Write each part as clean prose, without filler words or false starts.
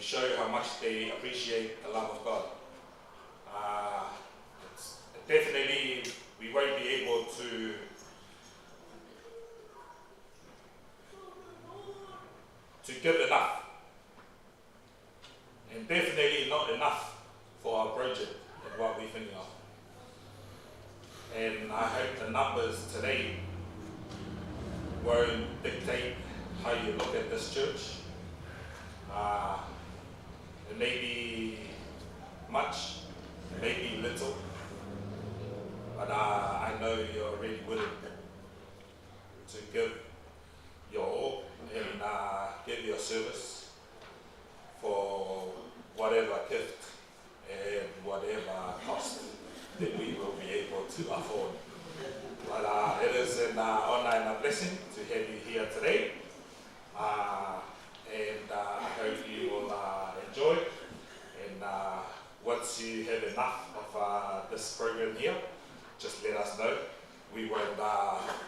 show how much they appreciate the love of God. definitely we won't be able to give enough, and definitely not enough for our project and what we're thinking of. And I hope the numbers today won't dictate how you look at this church. It may be much, it may be little, but I know you're already willing to give your all and give your service for whatever gift and whatever cost that we will be able to afford. But it is an honor and a blessing to have you here today. And I hope you will enjoy. And once you have enough of this program here, just let us know. We won't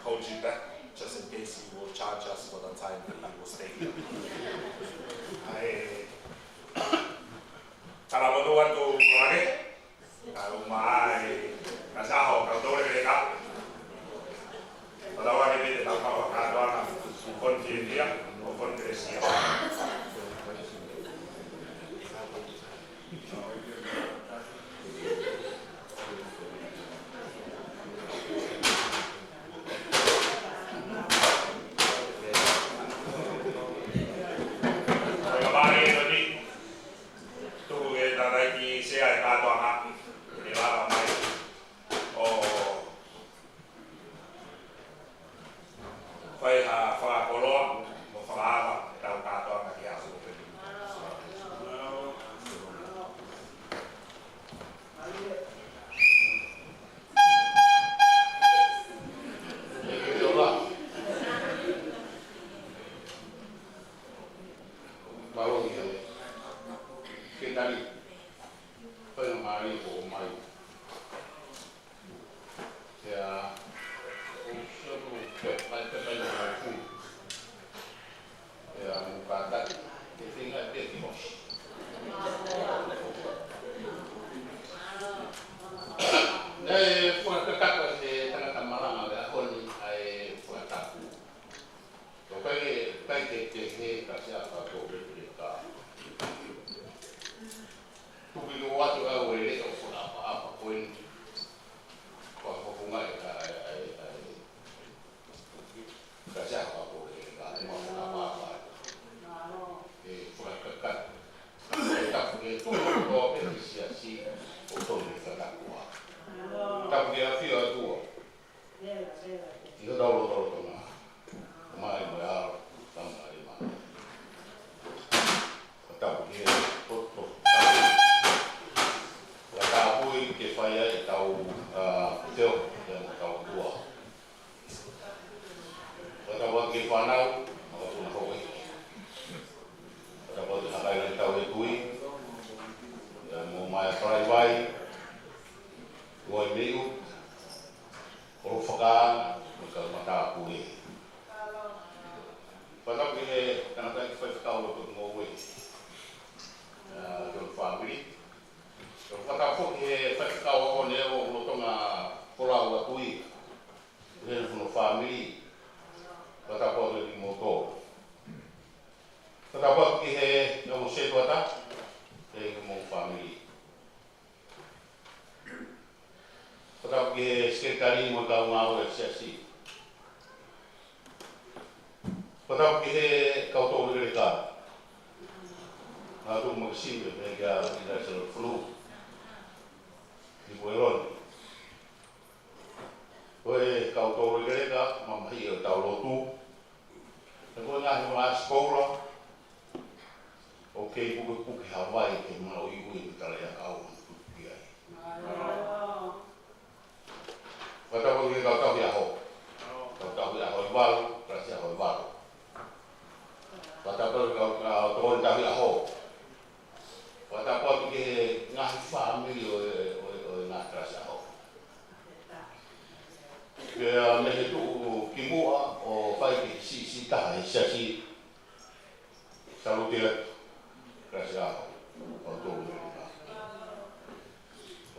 hold you back, just in case you will charge us for the time that you will stay here. Kalamonuan tu lagi, kalau mai kasih kau tahu lagi tak? Kalau lagi ni tak kau katakan konflik dia, konflik siapa?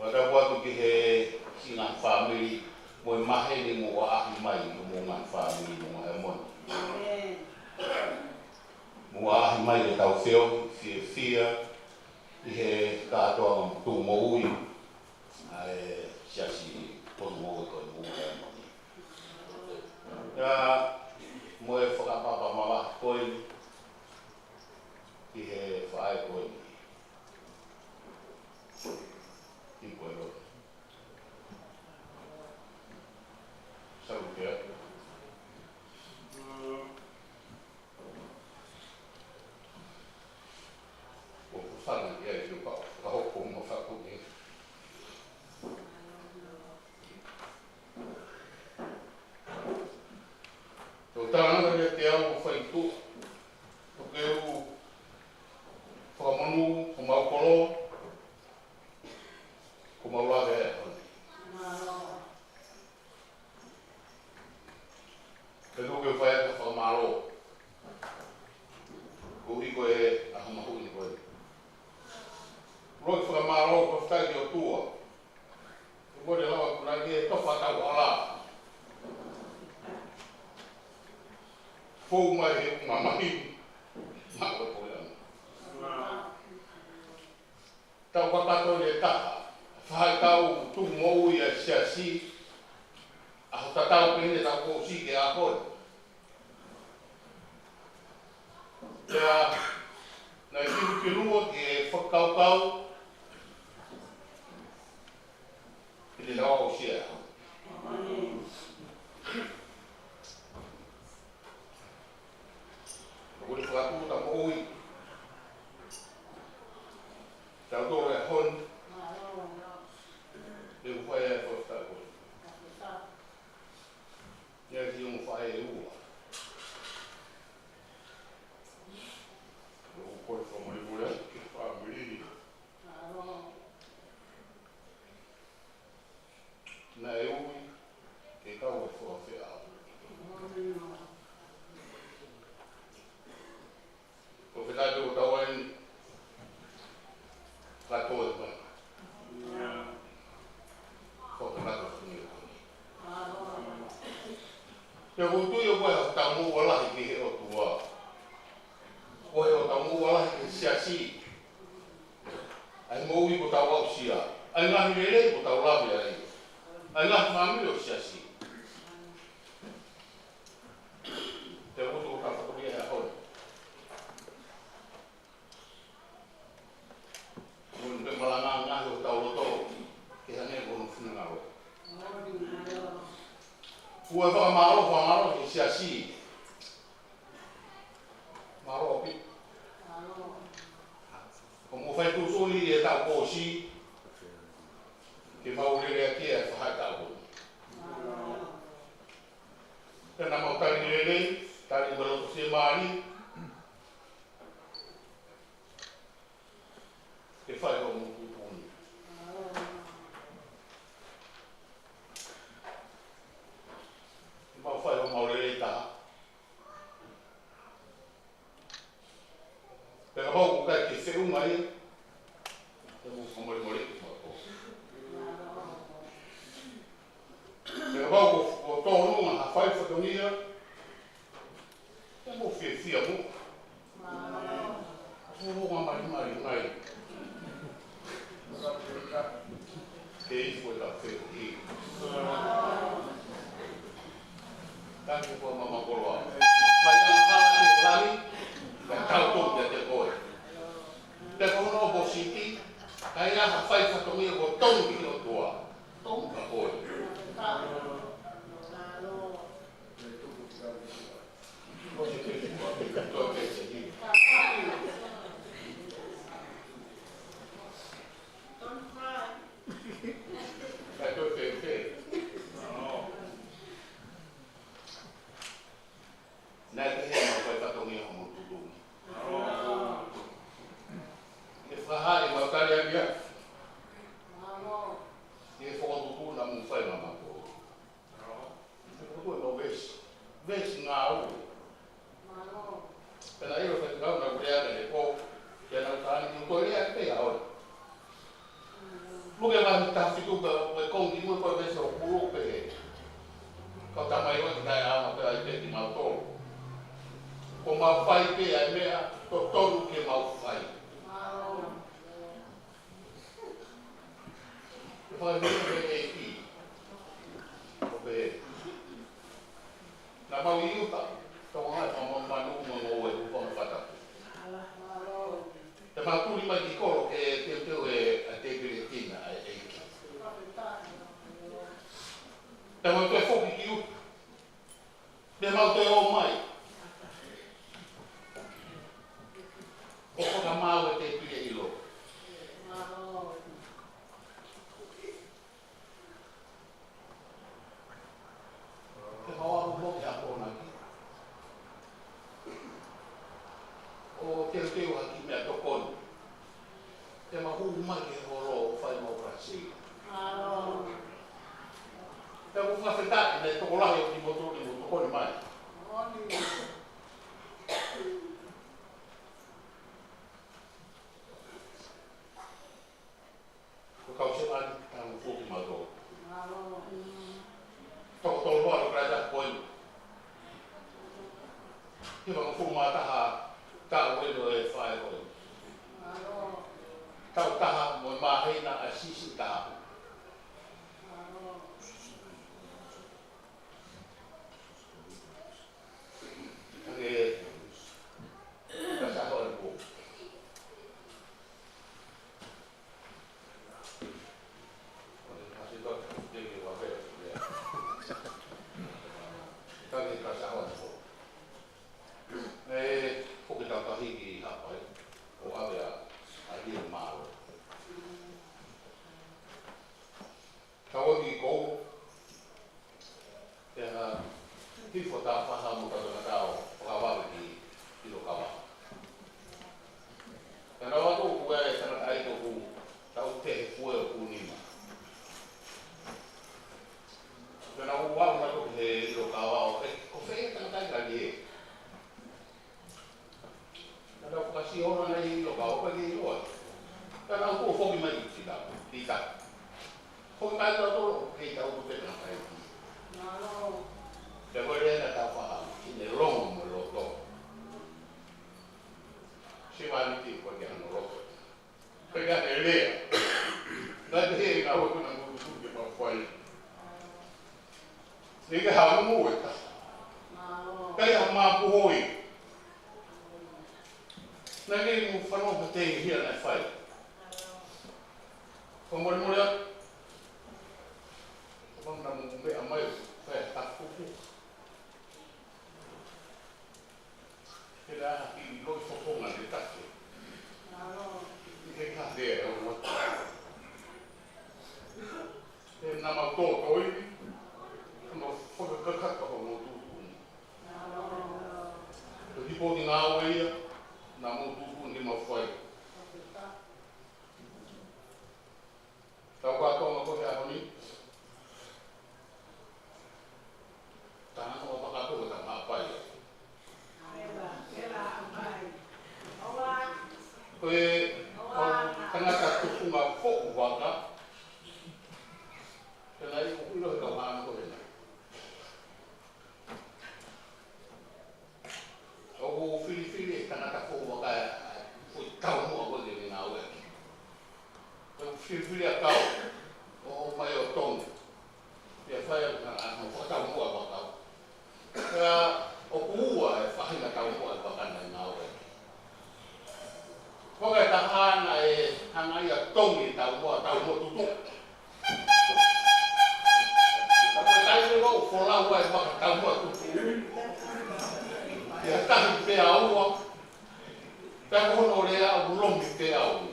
Pada buat tu ke family mo mahe ni mo ahi mai mo ngan family mo emon mo ahi mai e tau feo fia I he katoa tu mo ui ai siasi po mo ko mo emon ya mo e whakapapa mawa koe I he whae koe I koe ro salutea o whanga ia I tuka ka hoko mo whakuki tō tāna ia te au whaitu o ke u whakamanu ko maukolo ko maulawe e honi ke nuke whae ka whakamaro ko hiko e ahamahu I koe roi whakamaro ko whakai o tua ke mori lawa kuna ki e tofa tau ala fou mai he mamahi mako koe ana tau wakato le taha whai tau tu mou I a siasi aho tatau pene tau kou si ke a koe Ia, nai kiru ke whakaukau I te lawa o sia. Ko te whakatu ta mo ui. Tau tō e hon. Te uwhai e whakata koe. Ia ki un whae e ua. Koe whamai ki whamiri. Nā e ui, ke kau e whawhea au. Ko whetatu o tawain, katoa e mana. Whakanato whungi o koni. Te hutui o koe hau tamu walahi ki he o tua. Koe o tamu walahi ki siasi. Ai moui ko tau au sia. Ai ngahi lele ko tau lawe ai. Ai ngahi mamiri o siasi. Te hutu o kawhakuri e hoi. Mun pe malanga ngahi o tau loto. Ke hane kono whunanga roe. Kua e whakamaro ki siasi. Maro opi. Ko mo fai tu soli e tau kōsi. Ke maurere a kia e whahai tau koe. Tēnā mau tari rere, tari waloto se maari. Ke whai o mo kupuni. Ke mau whai o maurere taha. Pera hau ko kai ke whiunga I. Te mo whamori ki whako. Pera hau ko tōrunga ha whai whatongia. Te mo whia mo. Tōrunga mari ngai. Te ifu e la whiu ki. Tāki kua mama koroa. Mai ana hala te lani. Ka tau tōpia te koe. Te kono o Bositi, kai aha whai whatongia ko tongi ki o tua. Tonga koe. Kai toi whewhe. Nā te hea mau whai whatongia ho mo tutungi. E whahari mau tari a mia. E whakatutu na mu whai mama ko. E whakatu e no vesi. Vesi ngā uru. Pena iro whai kau na kureaka ne ko. Kia nau tāni ki koe rea te a oi. Luke wahi ta whitu ka kong ki mo ko be so pulu pe. Kau tamai wa kita ama pe ai pe ki mau tolu. Ko mau fai pe ai mea to tolu ke mau fai. Fai me pe e ki. Ko pe. Na mau iuta. Kau hai mau manu mo e ko pata. Te mau tuli mai ki koro e te e a te gre tina e ki. Te mau te foki ki uta. Te mau te o mai. O ka mau e te pia ilo. Te mau apu moki a kona ki. O te teo haki mea tokoni. Te mau mai ke horo o whai mau Brazil. Te mau whawhetaki nei tokolahi o ki motu ni mo tokoni mai. Ko kau se mani tangu fuki mato. Toko tolo hoa lo kraja koinu. Hiva ko fuku mataha tau eno e whae koinu. Tau taha mo mahina a sisi taha. Ake kasa hoa ni po. Kaki kasa hoa ni po. Fuki tau tahiki hapai. O avea a hia maro. Tau ki kou. Teha hifo ta whaha mo tau tau. Whakawawe ki ilo kawa. Tena wako kue tana aito ku. Tau tehe fue o kunima. Tena uwau mai ko he ilo kawa o ko whee tana tai kani e. Tena kasi ona nei ilo kawa pa ki iloa. Tena uko foki mai ki tila. Tita. Foki mai tau tolo kei tau tu tena kai ki. Te koe rena tau whaha. Ine longo mo loto. Si mani ti koe ki ano loto. Koe ki ane lea. Nai te hei ngā ua kuna ngū tu ki mau whai. Ike hau mu e ta. Kai ha mā puhoi. Nai kei mu whanau pa te hia nai whai. Ko mori mori a. Ko na mu mea mai whai takuku. Kera haki loi whakonga le take. Ike ka rea o wata. E nama tō toi. Kama whakakakaka ho mō tūtuni. Ko hipo ki ngā oia. Nā mō tūtuni ki mau whai. Tau kātonga kohe a honi. Tāna o whakatonga ta ngā pai. Koe tangata tukunga whoku waka. Tēnā i ko ilo he kau hāna kohe nai. Oku whiriwhiri e tangata whoku waka oi tau mua koe te ngā ue. Oku whiriwhiri a kau o mai o tongi. Pia whai au ngā whakatau mua waka. Pia oku ua e whahinga tau mua e waka nai ngā ue. Koe ta hana e hanga ia tongi tau mua tutu. Koe tai me wau wholau e waka tau mua tutu. Ia tahi pe aua. Pea kohono rea au longi pe au.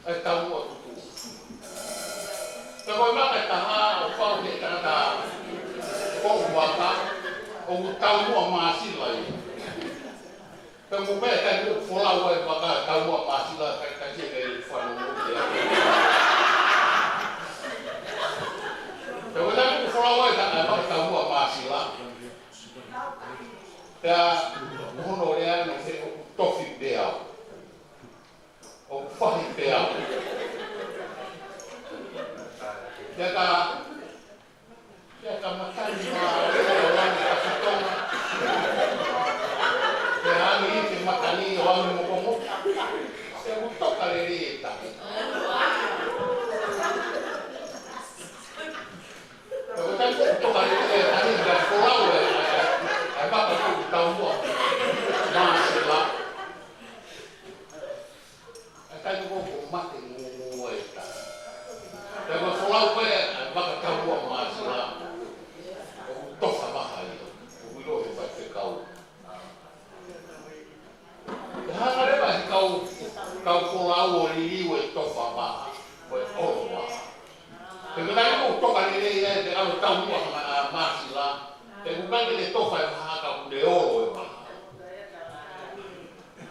E tau mua tutu. Pea koe maka ta haa o whau he tanata kohu waka. O tau mua maasila i. Pea mo pea kai mo wholau e waka tau mua maasila kai tia kei whanu mo te ake. Pea koe tai mo wholau e waka tau mua maasila. Pea mohono rea no se o tofi pe au. O whahi pe au. Kaya matani orang kasutong. Kaya ini matani orang mukong. Saya butuh kali ini tak. Kalau kan butuh kali ini tadi dah pulau ya. Apa aku tahu buat. Masih lah. Akan aku mati mu itu. Kalau pulau apa tahu buat masih lah. Toh sama hal itu. Bukan itu kau. Dah ada kau pulau ini toh apa? Oh wah. Sebenarnya kau toh kali ini kalau tahu buat masih lah. Bukan ini toh kau deolo ya.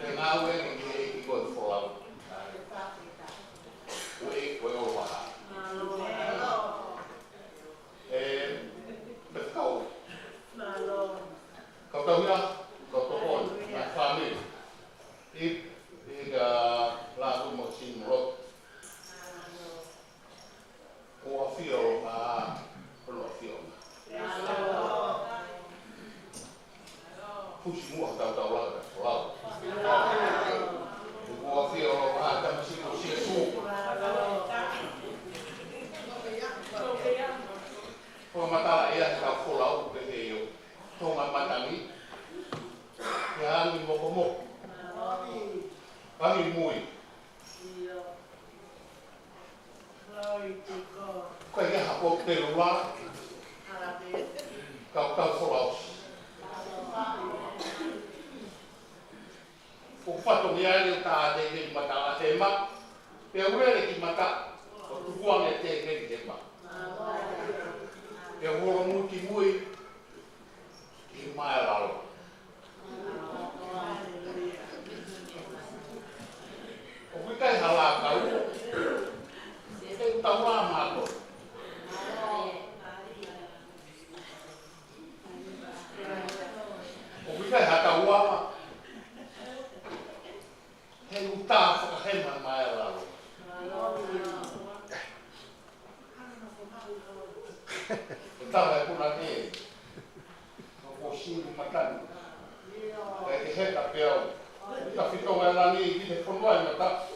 Dengan ini ikut pulau. Well wah. Kau tahu ya, kau tahu nak family. Iga lagu mesin rock. Kau feel perlu feel. Push semua tahu lah pulau. Kau feel ada mesin su. Kau mata ayah kau pulau begitu. Tungan matami, yang mokomok, angin mui. Kau yang hapok terulah, kau pulau. Ufatong yang ada di mata semak, pemuda di mata, tujuan yang tinggi di semak. Yang orang mui mui. Mai lalu. Kita salah kau. Kita tahu lama tu. Kita tahu apa. Kita tahu hemat mai lalu. Kita pun nanti. Posisi makan, kayak kita kapiau, kita fitong lagi, kita konvoy mata,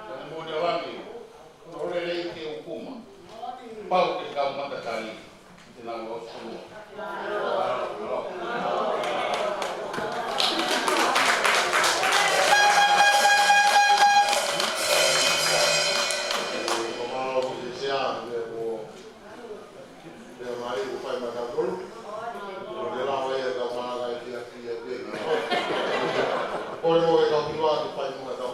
dan model lagi, oleh lagi hukum, bau kita mata kali, jenang bau semua. Orang orang kau keluar di pagi malam.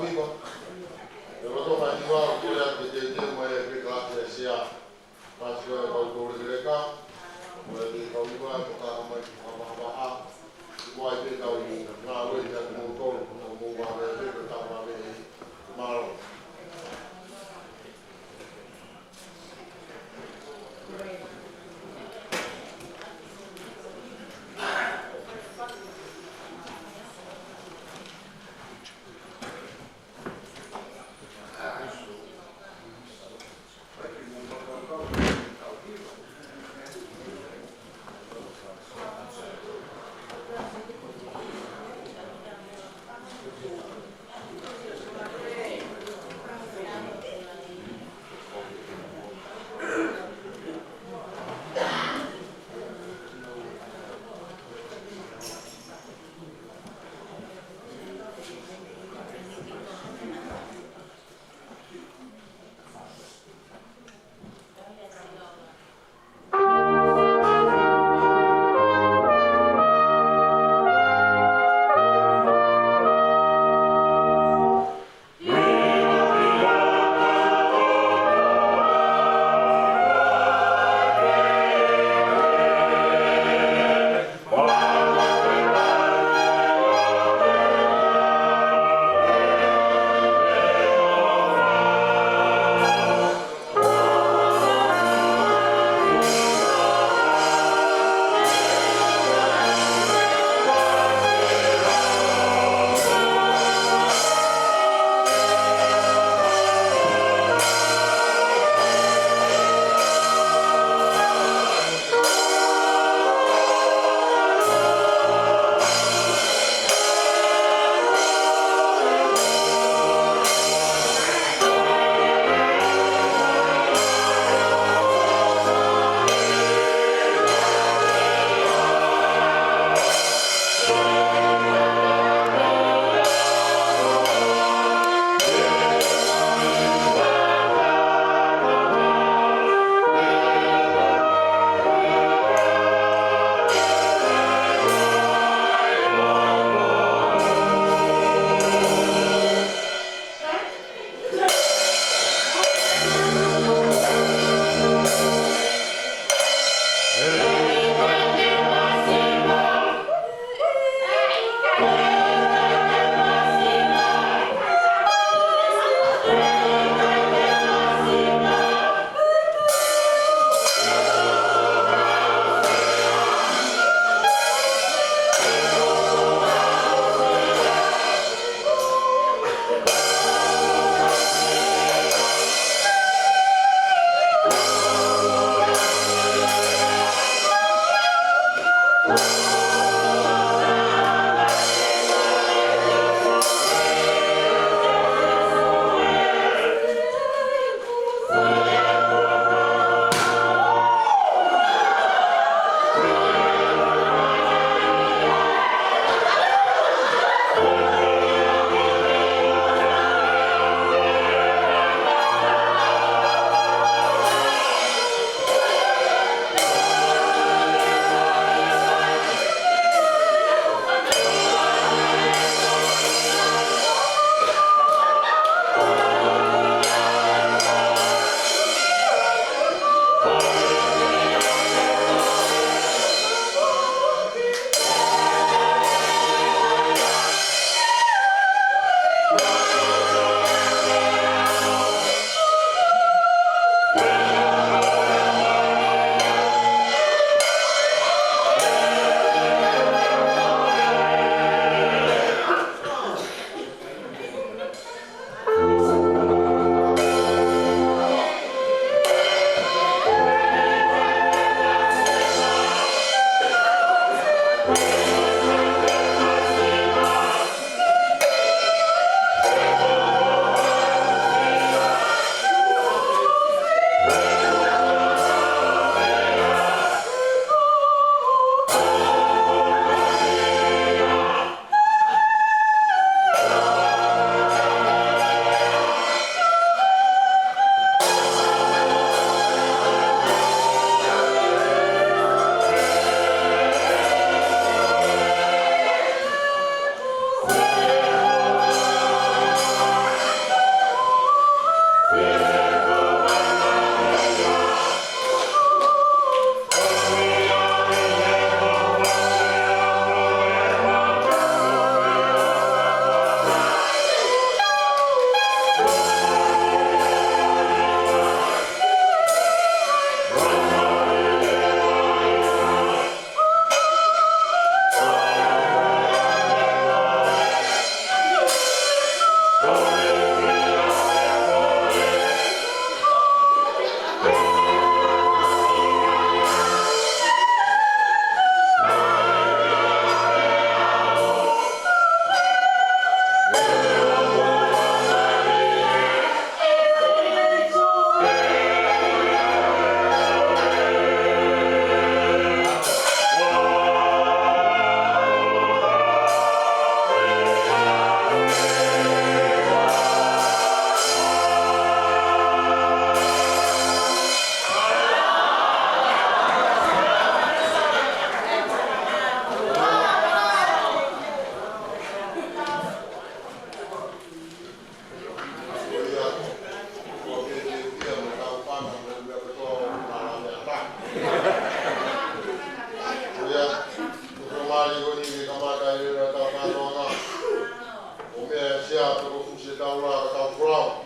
Rob.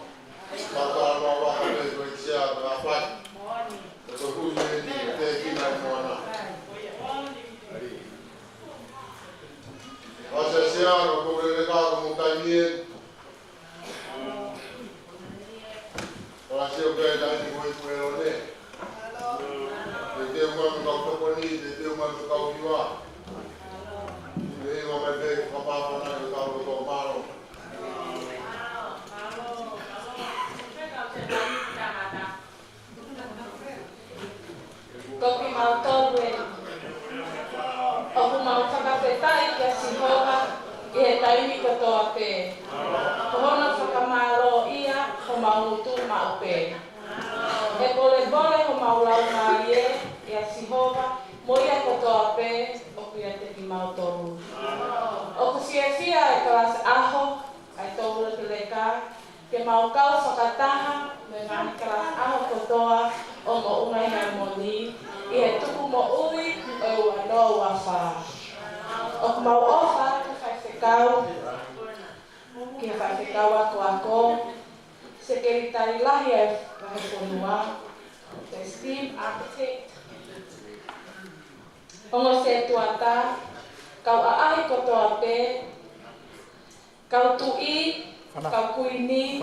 Papa Rob ame kuisia berapa? Betul ni tekina mana? Masa siang aku boleh dekat mukanya. Kalau siapa yang dah kue lone, dia mau kau toponi, dia mau kau jiwa. Dia mau mereka apa nak kau malu. Koki mau tolwe. Aku mau whakapetai kia sihoa i he taimi katoa pē. Kohona whakamalo ia ho mau tu mau pē. E bole ho mau lau ngā ie ia sihoa mo ia katoa pē o kia te ki mau tolu. O kusia e kalas aho ai tolu le leka ke mau kau whakataha me ngani kalas aho kotoa o mo ungai hea moni i he tuku mo ui o ua no ua wha. O mau ofa ki whai whekau, ki whai whekau ako, sekeritari lahi e whai whanua, the esteemed architect. Hongo se tuata, kau aahi kotoa pē, kau tui, kau kuini,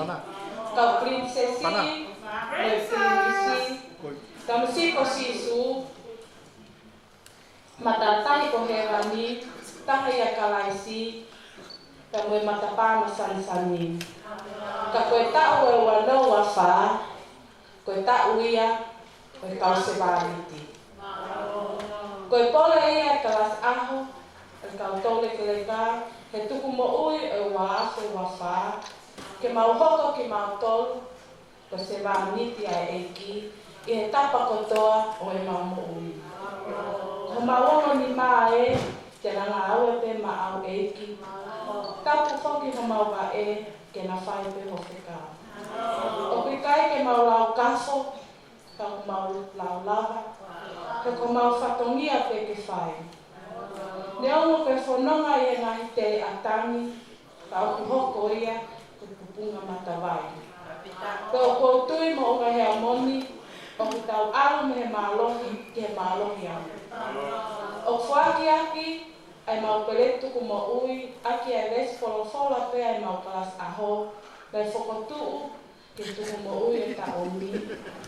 kau prinsesi, kau prinsesi, kau musiko sisu, mata tahi ko herani, tahi a kalaisi, ka moe mata pāma sanisani. Ka koe tau e wano wa wha, koe tau ia, koe kau se wāriti. Koe pole ia kalas aho, e kau tole ke leka, he tuku mo ui e wa aso wa wha, ke mau hoko ki mau tolu, ko se wāriti a eiki, i he tapa kotoa o e mau mo ui. Ho maongo ni mae, te ranga aue pe ma au eiki. Kapu whoki ho mau wa e, ke na whai pe ho whika. O kui kai ke mau lau kafo, ka ho mau lau lava, ke ko mau whatongia pe ke whai. Ne ongo ke whanonga i e ngahi te atangi, ka o ku hoko ia, ku pupunga matawai. Ko o koutui mo o hea moni, o ku tau alu me he mālohi, ke he mālohi anu. O whaki aki, ai mau pere tuku mo ui, aki ai resi wholofola pe ai mau kalas aho, lai whokotuu, ke tuku mo ui e ta omi,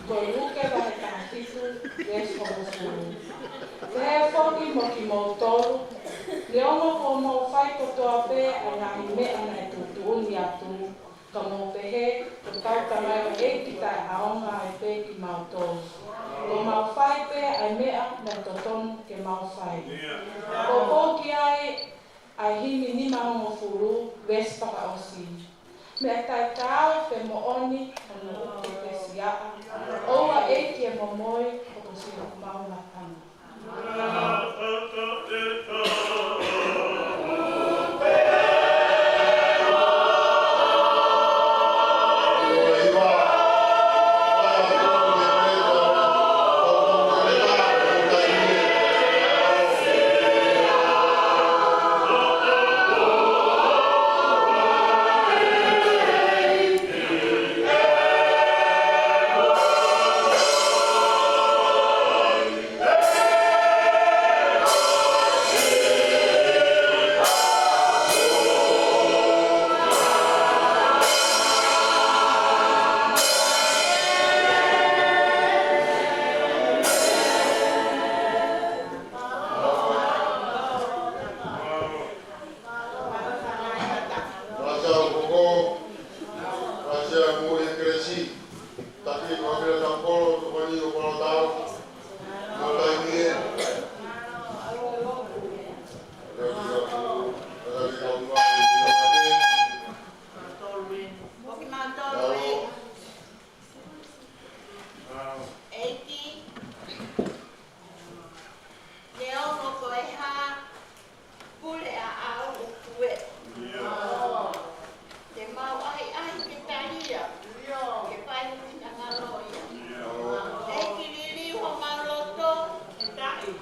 koe luke wa he tahakitu, resi wholofulu. Te he whoki mo ki mo tolu, le ongo ko mo whai kotoa pe, ai ngahi mea na e tutuuni atu, ka mo pehe, ko tau tamai wa eiki tai aonga ai pe ki mau tolu. Ko mau whai pe ai mea na totonu ke mau whai. Ko pōki ai himi ni maho furu, wes paka osi. Mea tai tāo pe mo oni, ono uke pe siaa. Oua eiki e mo moi, o ko si o mau na tana. Thank you.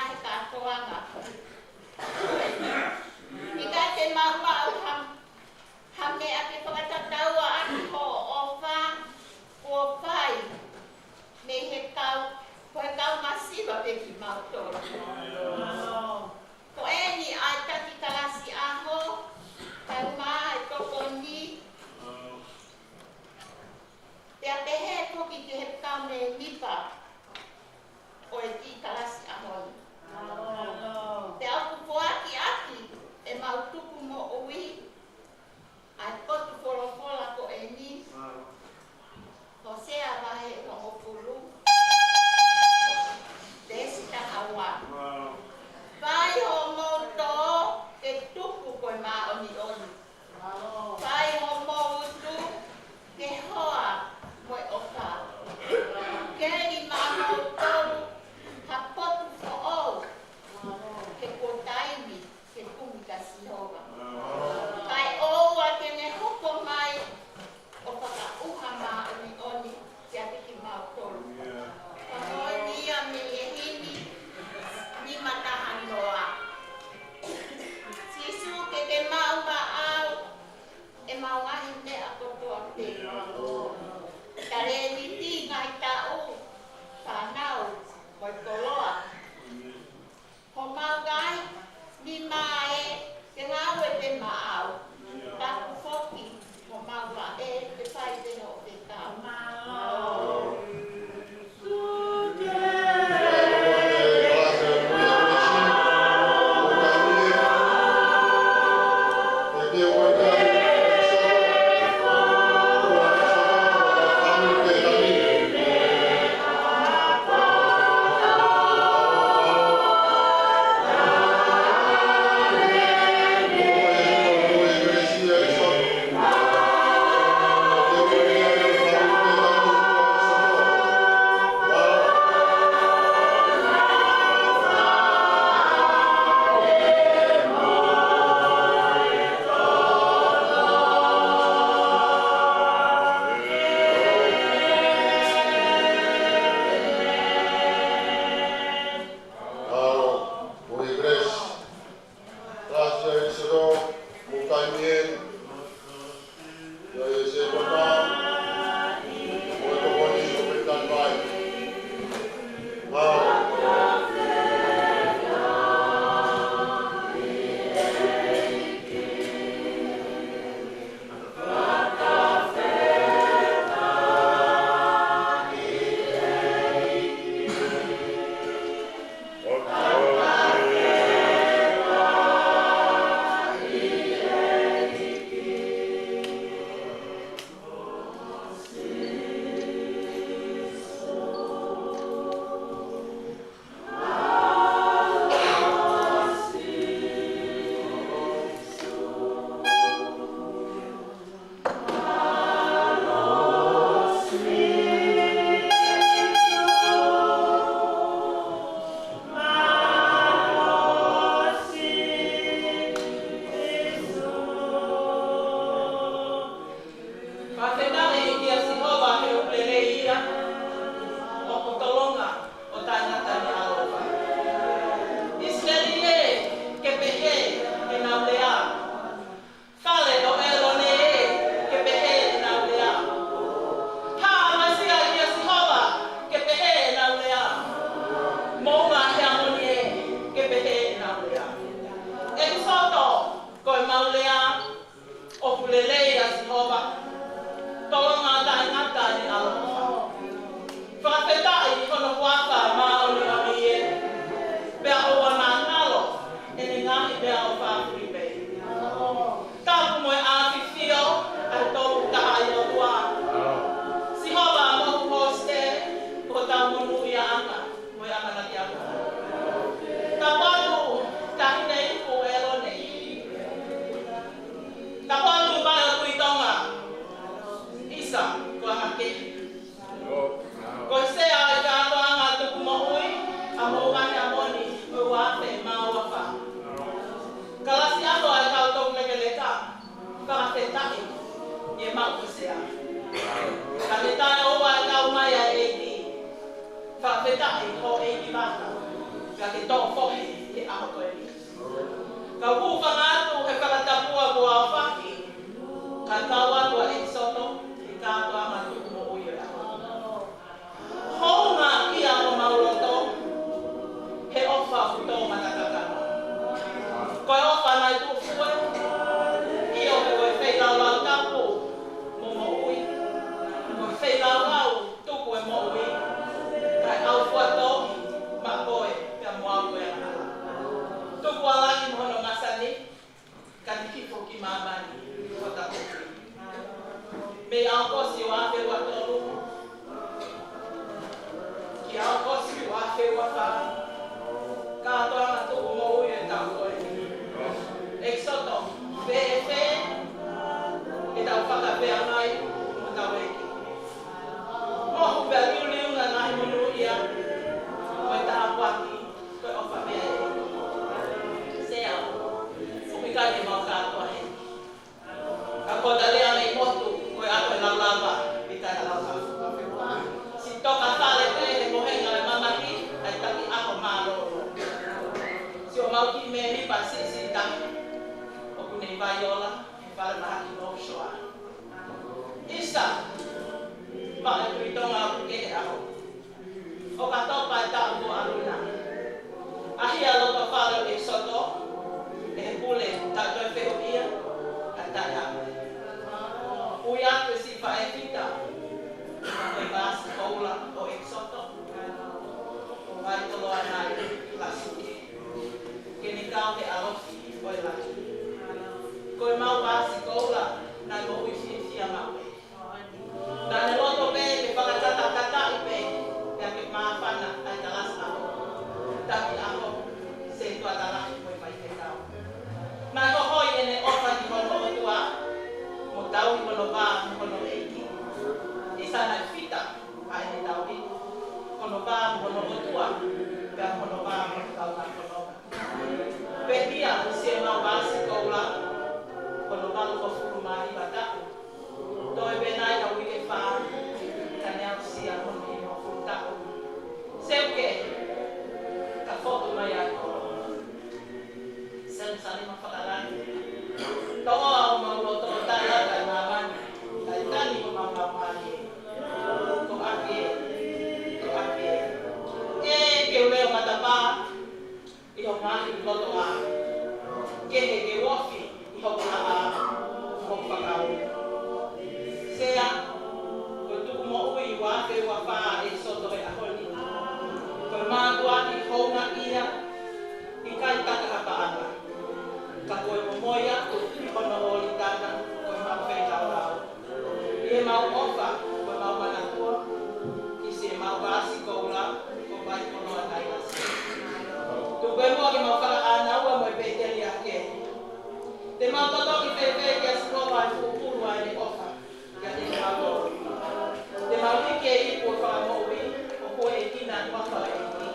he kātoanga. I ka te maua au hame a ke whakatataua atu ho o wha o whai me he kau masiwa pe ki mautora. Ko eni ai taki kalasi aho, tau maa e toko ni. Te a pehe toki ki he kau me nipa o e ki kalasi aho. Te au kupoaki aki e mautuku mo ui, ai potu wholofola ko e ni. Ko sea wahe o hopuru. Desita hawa. Vai ho moto ke tuku koe maa oni oni. Vai ho moutu ke hoa moe oka. Keri ohi ke aho koe ni. Ka hūwhangatu he whakatapua ko a whaki, ka kaua ko a Exodo, i kātoa ngā tuku mo ui o aho. Hou ngā ia o mauroto, he ofa huto matakakama. Koe ofa nai tu fue, i o he koe wheilau tapu mo ui. Koe wheilau tuku e mo ui, kai au fuato ma koe pia moa koe ana. Tuku alaki mohono ngasani, ka tikifo ki mamani, kota koe. Me au kosi o afe ua tolu, ki au kosi o afe ua wha, ka atoa ngā tuku mo ui e tau koe. Exodo, whe e tau whakapea mai, mo tau eki. Mohu pia liu ngā ngahi monu ia, koe taha waki, koe ofa mea e. Sea, umikai e mau kātoa he. Ka kota lea nei motu, koe ako e laulava, i tai laulava. Si toka whale pe he mohenga le mamaki, ai taki ako māloro. Si o mau ki me ripa si tahi, o kune vaiola, e whale mahaki no shoa. Isa, whale kuitonga o kuke he aho. O ka topa e tau ko aluna. Ahi alo ka whale o Exodo, e he pule tato e wheho ia, a tai hama. Ui atu e si whae whita, koe vāsi koula o Exodo. Vai tolo anai, lasuke. Ke ni kau he alofi, koe laki. Koe mau vāsi koula, nai mo ui fia mau e. Nā ne loto pe, ke whakatata i pe, ke ake maafana ai talas aho. Taki aho, se tua talahi koe mai te kau. Nā ko hoi e ne ofa ki hono o tua, mo tau i hono wā, mo hono eiki. I sana i whita, ai ne tau i. Hono wā, mo hono o tua, pia hono wā, mo tau mai hono. Pe ia, se mau vāsi koula, hono wā luko furu mai watau. Toi benai ka wike wha, ka nea sia hono i mo furu tau. Seuke, ka foto mai a koro. Seu sali ma whakarani. Toa o mauroto o tai ata ngā mani, tai tani o mau mani. Ko ake e, ko ake e. E ke uleo matapā, i ho ngahi loto a. Ke he ke wofi, i ho ka a, ho whakau. Sea, ko tuku mo ui wāke ua wha Exodo e ahoni. Ko mātua i hounga ia, i kai takahapa ana. Ka koe momoia, i hono o li tana, koe mau whekau rau. I e mau ofa, koe mau manatua, i se mau vāsi koula, ko vai kono a tailasi. Tu koe mua ki mau whaka ana ua mo e peteli ake. Te mau totoki pepe ki a sikopa i pupuru ai ne ofa, ki a te mau loro. Te mau hike i pua whakamoui, o koe e kina i whaka e ki.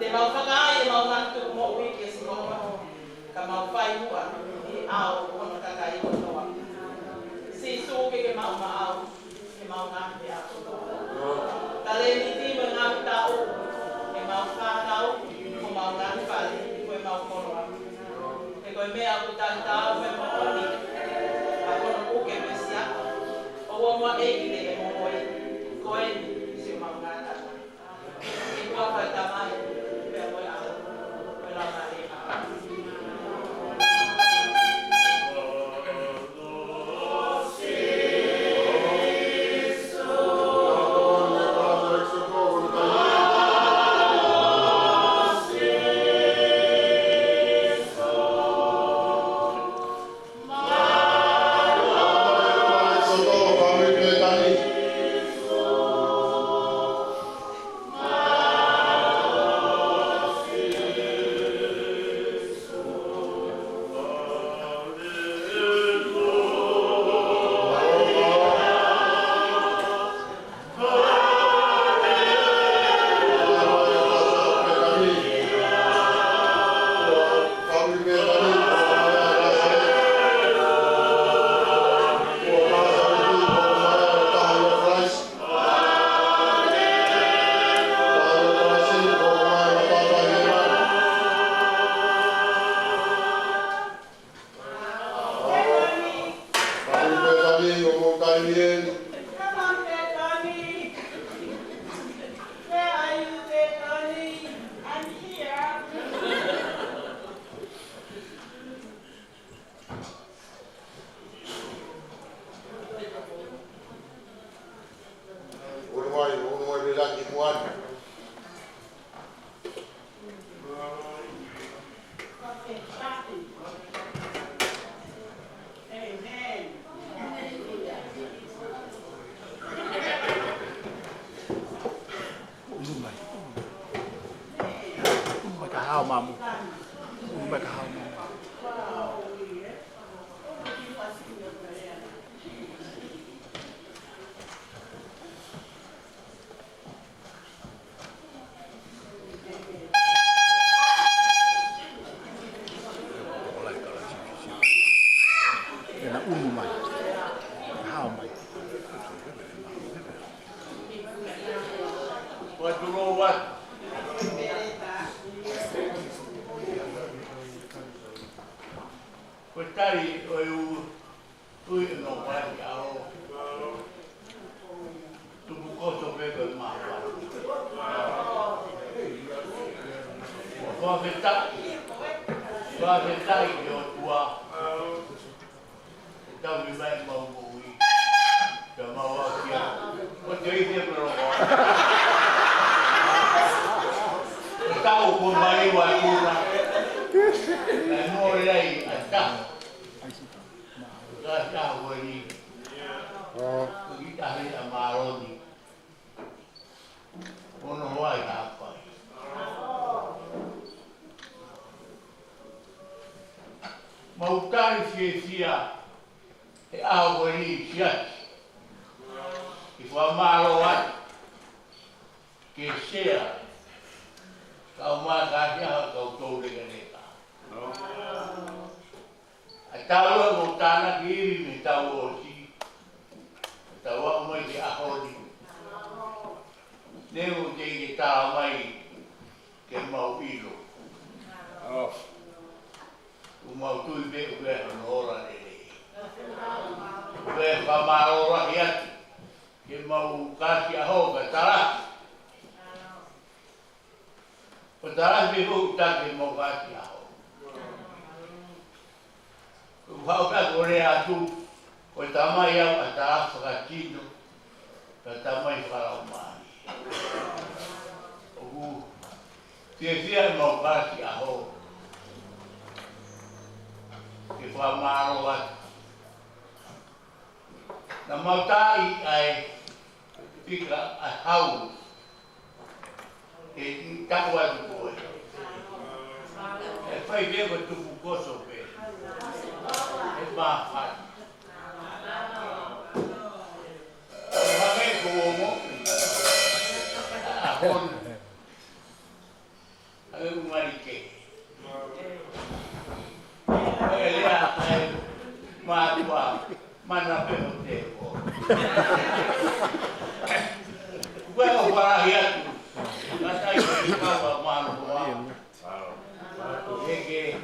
Te mau whaka ai e mau ngatu mo ui ki a sikopa. Ka mau whai hua i ao ono kakai o noa. Si sūke ke mau maau, ke mau ngāhi a o noa. Ka le ni tima ngāhi tau, ke mau whātau, ko mau ngāhi whale, koe mau koroa. Ke koe mea ku tai tau me mo oni, a kono uke me siaka. O wamua eiki te ke momoi, koe ni si mau ngātana. I kua whai tamai, pia koe ao, koe lau ngāhi a. mamu. Umbe ka hau mamu. Kena umu mai. Hau mai. What you know what? Kutari oi no vai ao. Tu bukoso pega mapa. Vai vetar yo tua. Então me vai mau bui. Chama o aqui. O teu ide pro tahu pun balik waktu dan mulai ada dah beri kita hari amaroni pun awal apa mau cari sia-sia beri siat ibu amaroni kesia kau makasih kau tahu dengan kita. Tahu aku tanah kiri ni tahu si, tahu aku masih ahodi. Neu jadi kita mai kemau ilo. Umau tu ibe orang ini. Ibe pamaru rakyat kemau kasih ahok katalah. Padahal biru tak mau kasih aku. Kau tak boleh atu. Pertama yang atas kacino, pertama yang kalau mani. Sia-sia mau kasih aku. Kita maruat. Nama tai ai tiga ahau. Tak buat boleh. Apa dia betul kosong be. Bahkan. Kami kuomo. Ahon. Aku marike. Elia matua mana penoteko. Gua barahiat. Kata ibu kau malu malu. Ege,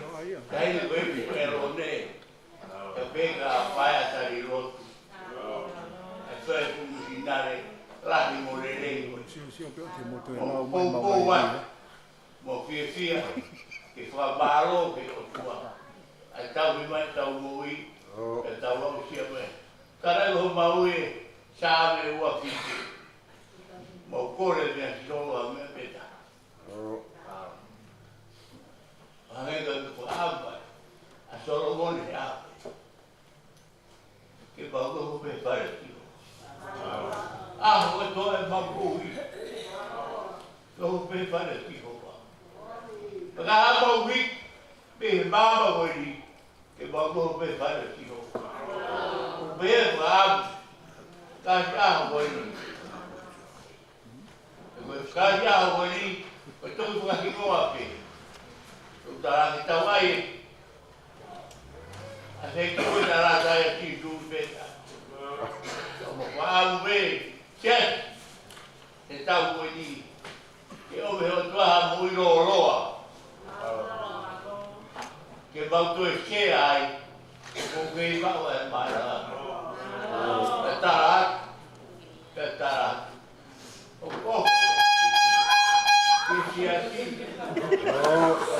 kaya ibu perone. Kepega apa ya tadi lot. Itu itu sinare lagi mulai. Mau fia, kita baru kita tua. Atau memang tahu mui, tahu siapa. Karena lo mau sahaja waktu itu. Mau korek yang semua membeda. Hanya kalau apa, asal orang ni apa, kita baru berbaik itu. Betul mampu, baru berbaik itu. Kalau mau wik, berbaik beri, kita baru berbaik itu. Berbaik, kasih beri. Sekali awal ini, betul bukan kita apa. Sudah kita wae. Asyik kita dah saya tidur beta. Kamu faham be? Cek. Kita ini. Kita berdoa mui loa. Kita bantu share. Mungkin bawa mana. Ketarat. Oh. Inisiatif.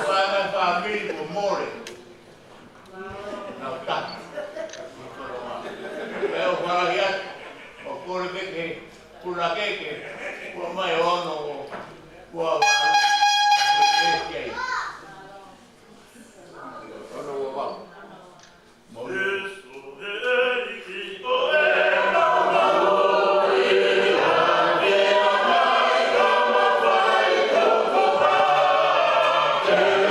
Para família more. Não tá. Eu barahiat. O por que por aqui o maior no o Yeah.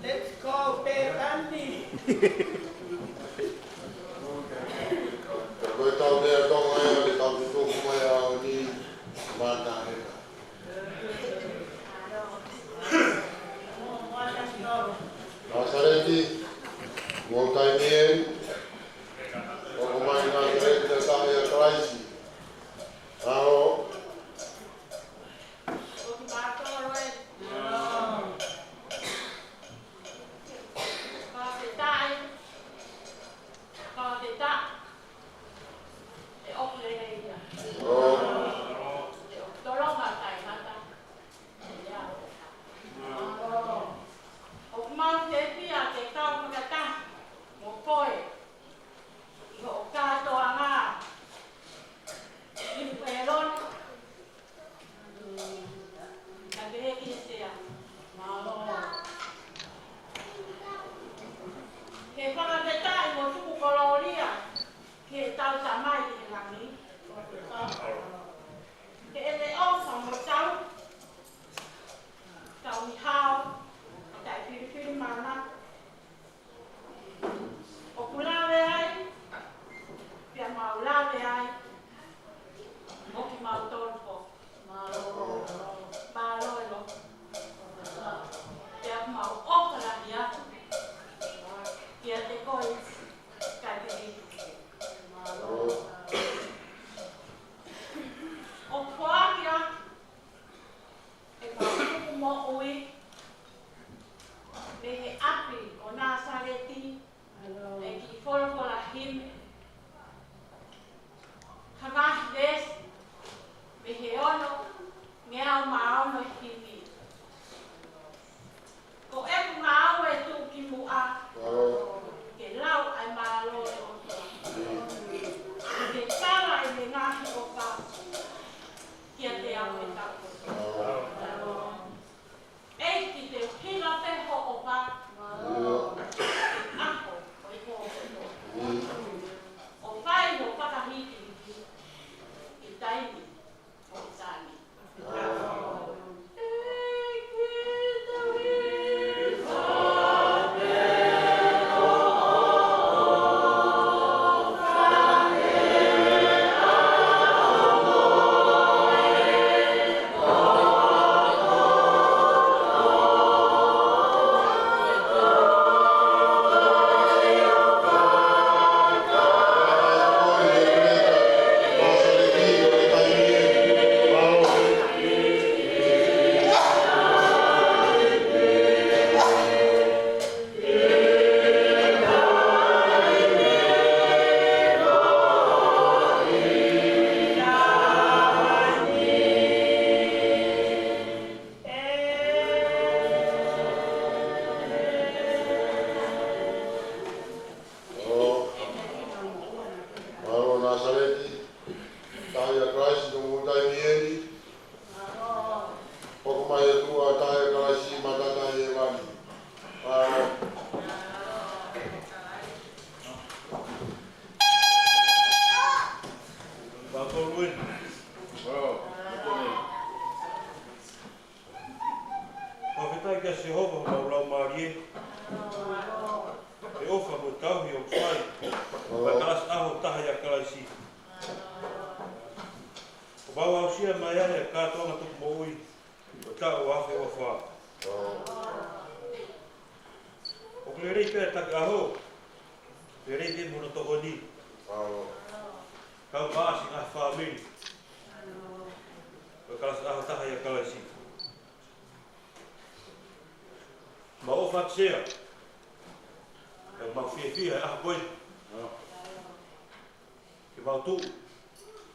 Let's go, Betani. Koe tau mea tonga ea, le tau te tōku mai a o ni mana heka. Nasareti, ngō taimien, o mai Nasareti te tahe a Kraisi. Aro,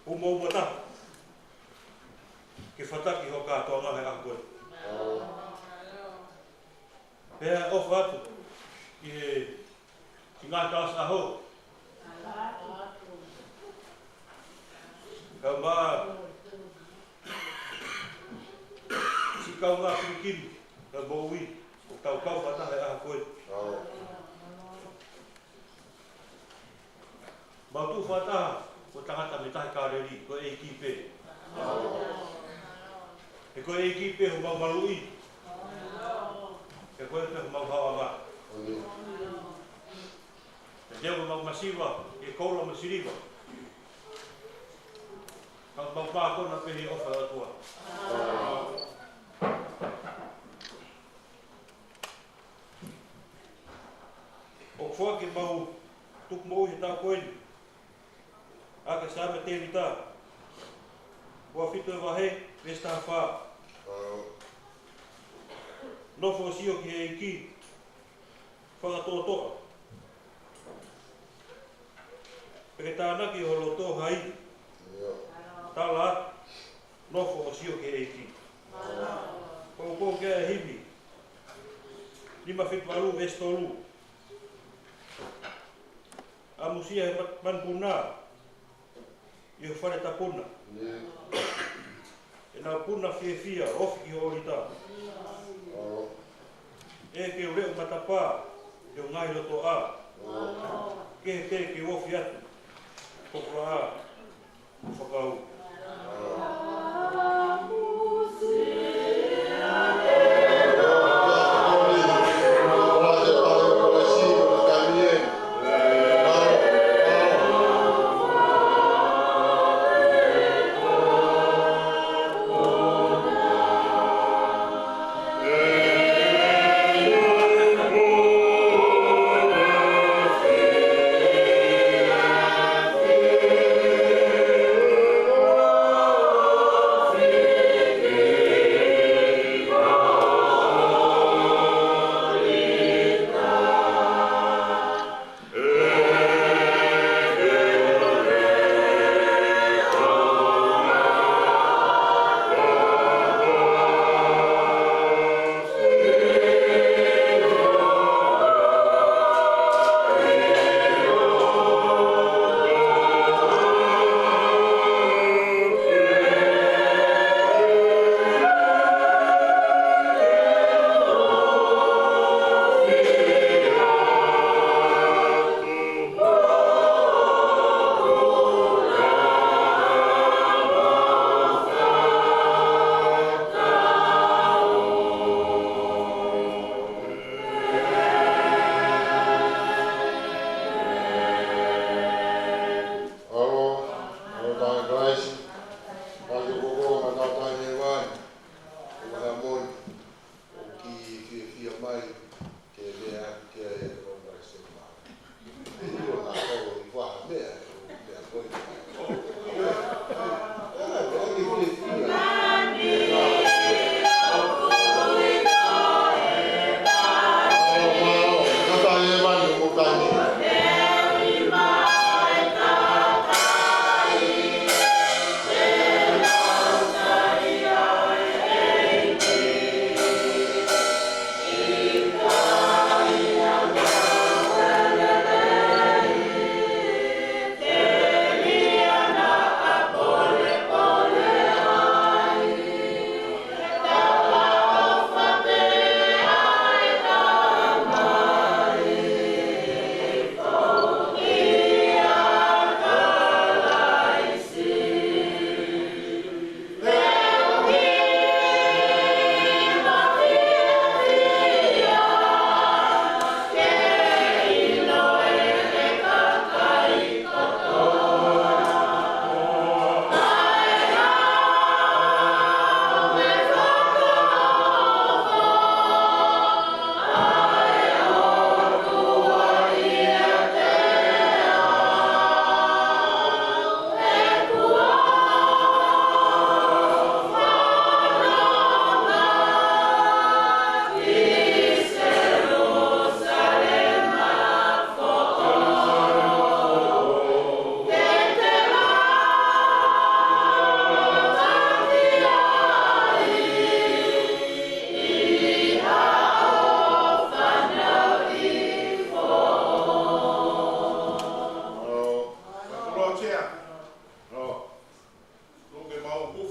Uma ta. Ke whataki ho katoa ngahe a koe. Pea ofa atu. Ki ngā tāsa aho. Kau mā. Si kau ngā kirikiri. Kau bōwi. O tau kau whatahe a koe. Mautu whataha. Ko tangata me tahi kāreri. Ko e kipe. E koe e kipe ho mau marui. E koe pe ho mau hawa ngā. E deo mau masiwa. E koula masiriwa. Kau mau pākona pehi ofa atua. O kua ke mau tuk mo he tā koeni. Aka sāme te wita. Kua whitu e wahe, westa whā. Nofo sio ki he iki. Whakatoa toa. Peke tānaki holo tō hai. Tala nofo o sio ki he iki. Koko kia e hivi. Lima whitwaru vestolu. Amusia he manpuna. I ho whare ta puna. E nā puna whia, ofi ki hori tā. E ke o reo matapā, e o ngai roto a. Ke he te ke ofi atu. Kokura a, whakau. Oh,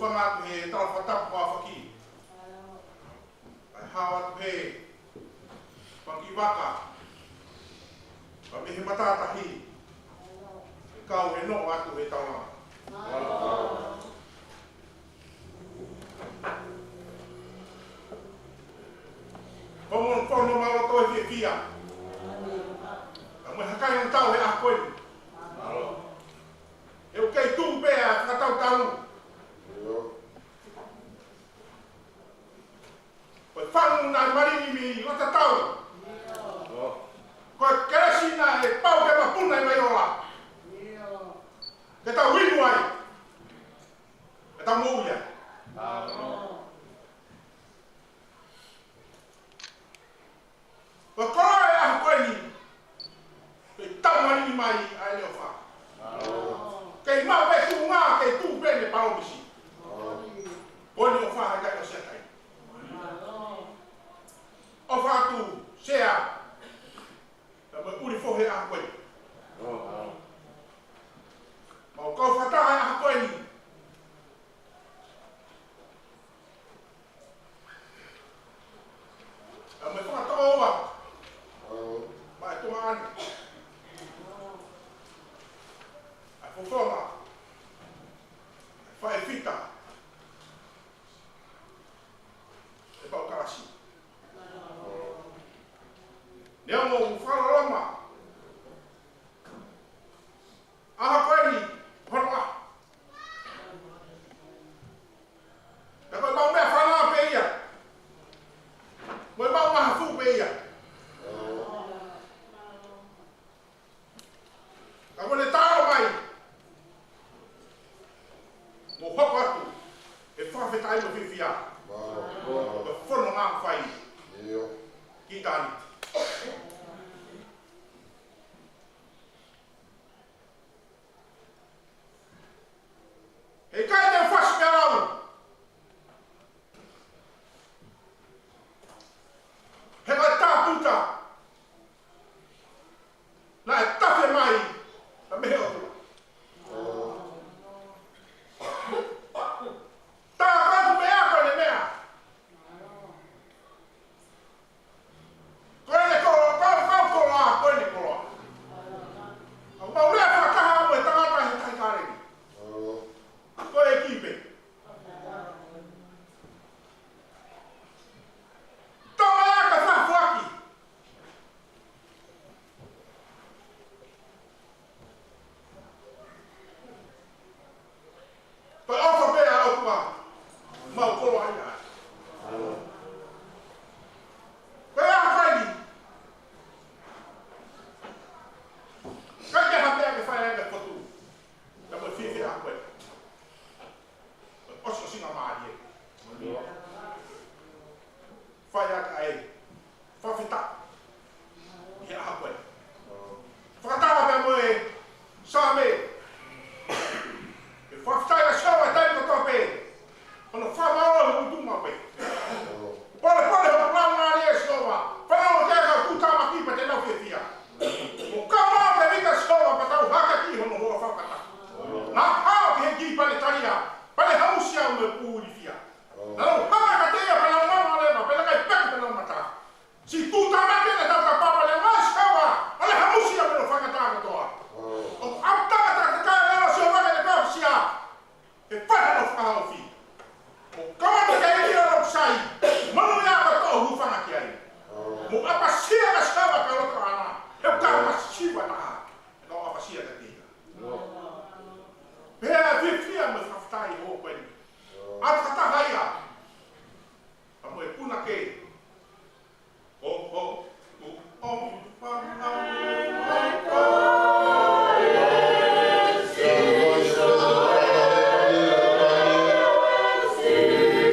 whanga he tala whatapu a whaki. Ai hawa tu he whaki waka. Pa me he matatahi. E kau he no atu he taunga. Pamon pono malo to he fia. Amo hakai un tau he a koe. Eu kei tu pea katau tau. Koe whangu nai maringi mi o ta tau. Koe keresina e pau ke mapuna i mai ola. Ke tau winu ai. Ke tau mouia. Koe koroa e ahu koe ni. Koe tau maringi mai ai leo wha. Kei mau pe tu ngā, kei tu pe ne paromisi. Koe ni o wha hai kai o sea kai. O whātu sea me uri fohe a koe. Ma o kau whataha a koe ni. Me whakatoa oa. Ma e toa ane. Ai whawhonga. Ai whae whita. E pau karasi. Nea mo whararama. Aha koe ni, whanua. E koe mau mea whanaa pe ia. Moe mau maha fu pe ia. Ka koe ne tāo mai. Mo hoko atu. E whawhetai mo whiwhia. E whono ngā whai. Ki tāni. E kai te whasi me rau. He kai tā puta. Na e tape mai. Na mehe o tula. Tā kāku mea koe ne mea. Koe ne koroa, kau koroa, koe ne koroa. Au mau rea whakaha mo e tangata he tai kāreni. Koe e kipe. Tama aka whafuaki. Koe ofa pea au kua. Mau koro aina. Koe aha whaini. Kai ke hapea ke whae anga kotu. Na mo whiwhi a koe. Oso singa maari e. Whae aka e. Whawhita. He aha koe. Whakatawa pia mo e. Sāme. E whawhitai a shawa e taimi kotoa pe. Ono whamao e utuma pe. Pole ho kurau ngāri e shawa. Whanau te aka kutama kipa te nau whiwhia. Mo kamao te rika shawa patau haka ki hono hoa whakata. Nā hao ki he ki pane taria. Pane hausia o me pūri fia. Nā rau haka ka teia pana mama lema. Pena kai peki pana mata. Si tūtama kene tau ka papa le ngā shawa. Ale hausia me no whakata katoa. O aptaka ta kai leo si o waka le kausia. E whaka no whakahau fi. O kamata ka e kira rau sai. Manu ia ka toa hufanga ki ai. Mo apasia ka shawa ka roto ana. E ka apasiwa taha. E ka apasia ka tia. Pea whiwhia me whawhitai ho koe ni. Ata haia. Amo e puna ke. See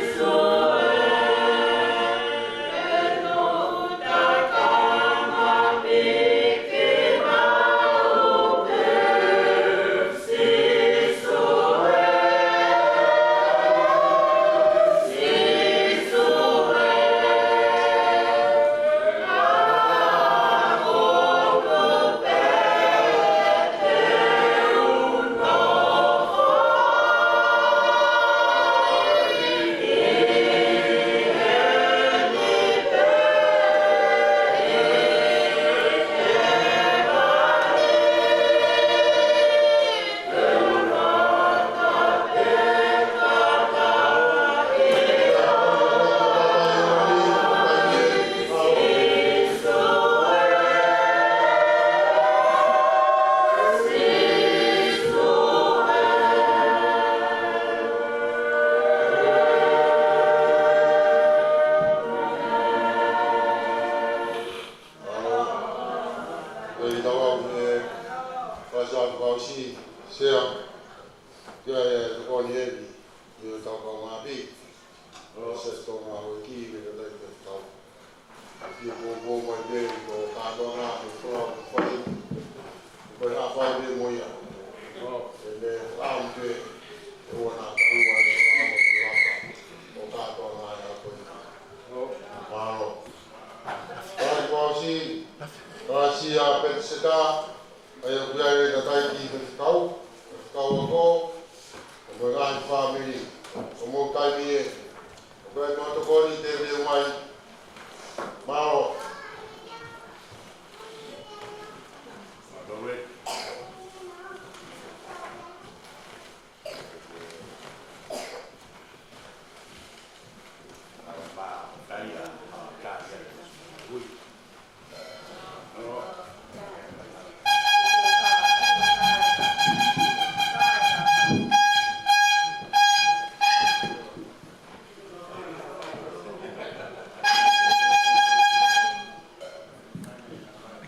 Eli, io tocco una pizza, lo se sto una rochina che dai per tau. Io buon mai bene, con cadona, con fai, poi la fai di moia. E le lampe, e una carua, o cadona, poi. Malo. Dai quasi, quasi a pensare, e io qui da dai di per tau, ako, mga family, mo kami, kaya mga tukoli deve mai mao.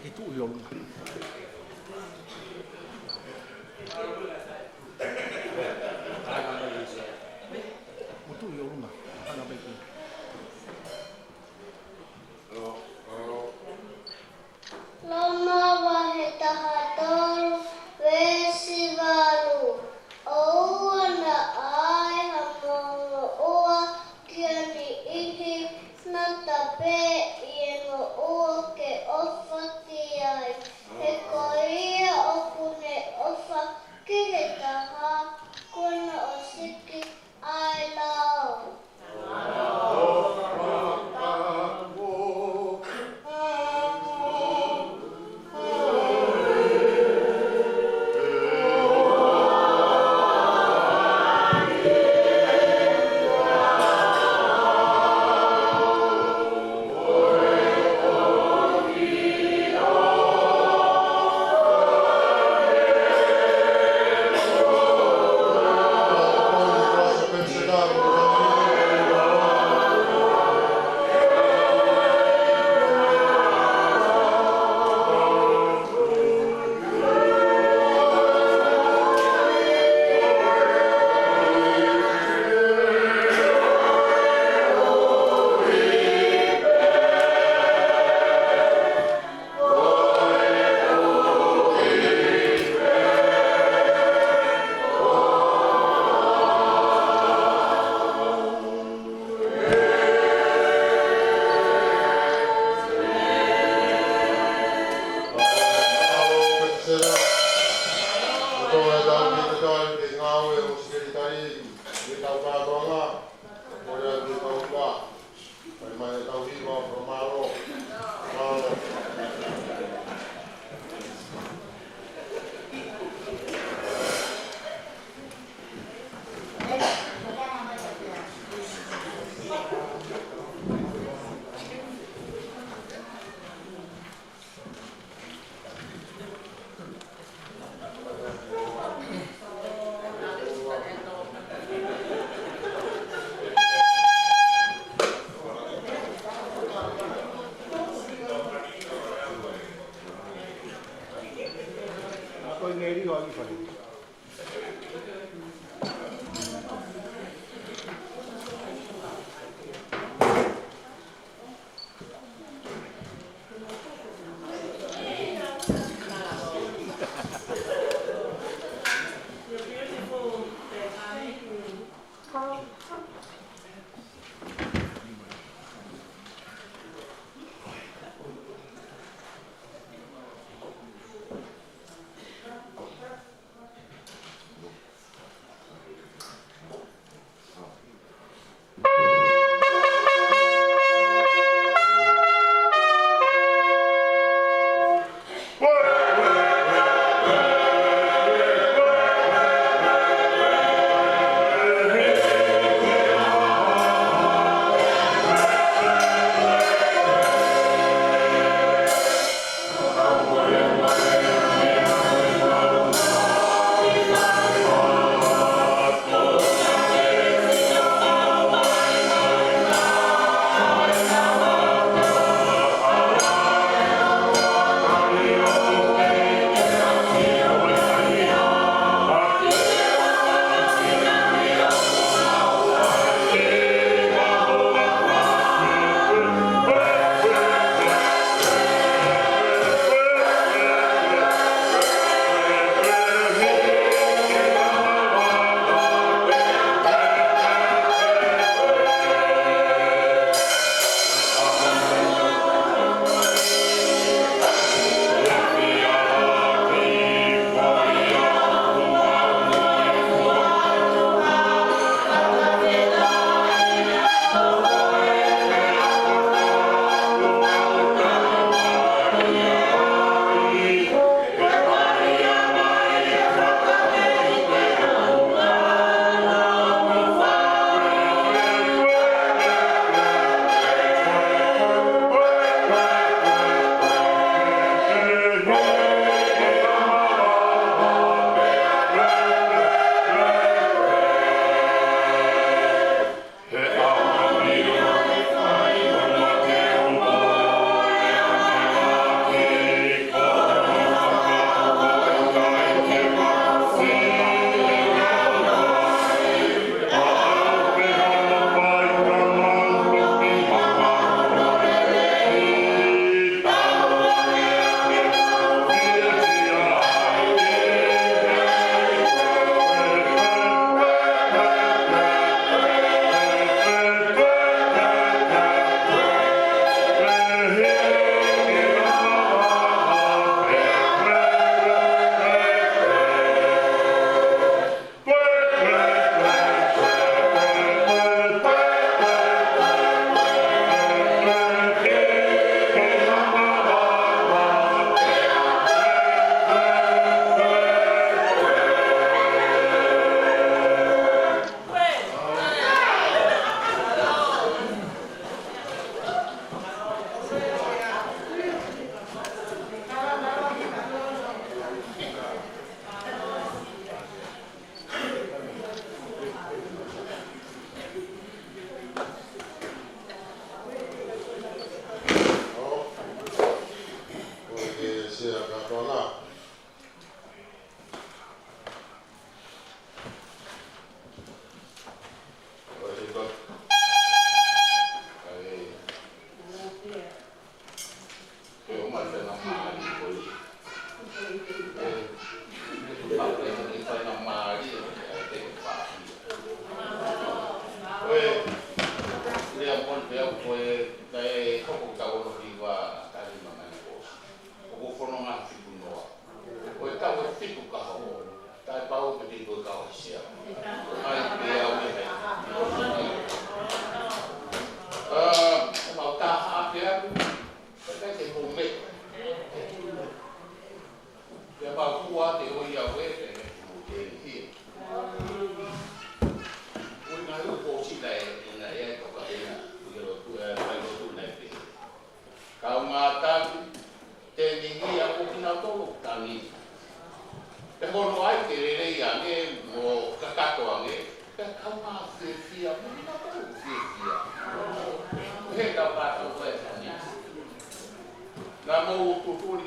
Ake tu uiolunga. Mo tu uiolunga. Ana beki. Loma wahe taha tolu vesi valu. Oua na ai hamongo oa kia ni ihi nata pe iengo oa ke ofa ki ai. He koia okune ofa ki he taha kuna o siki ai lao.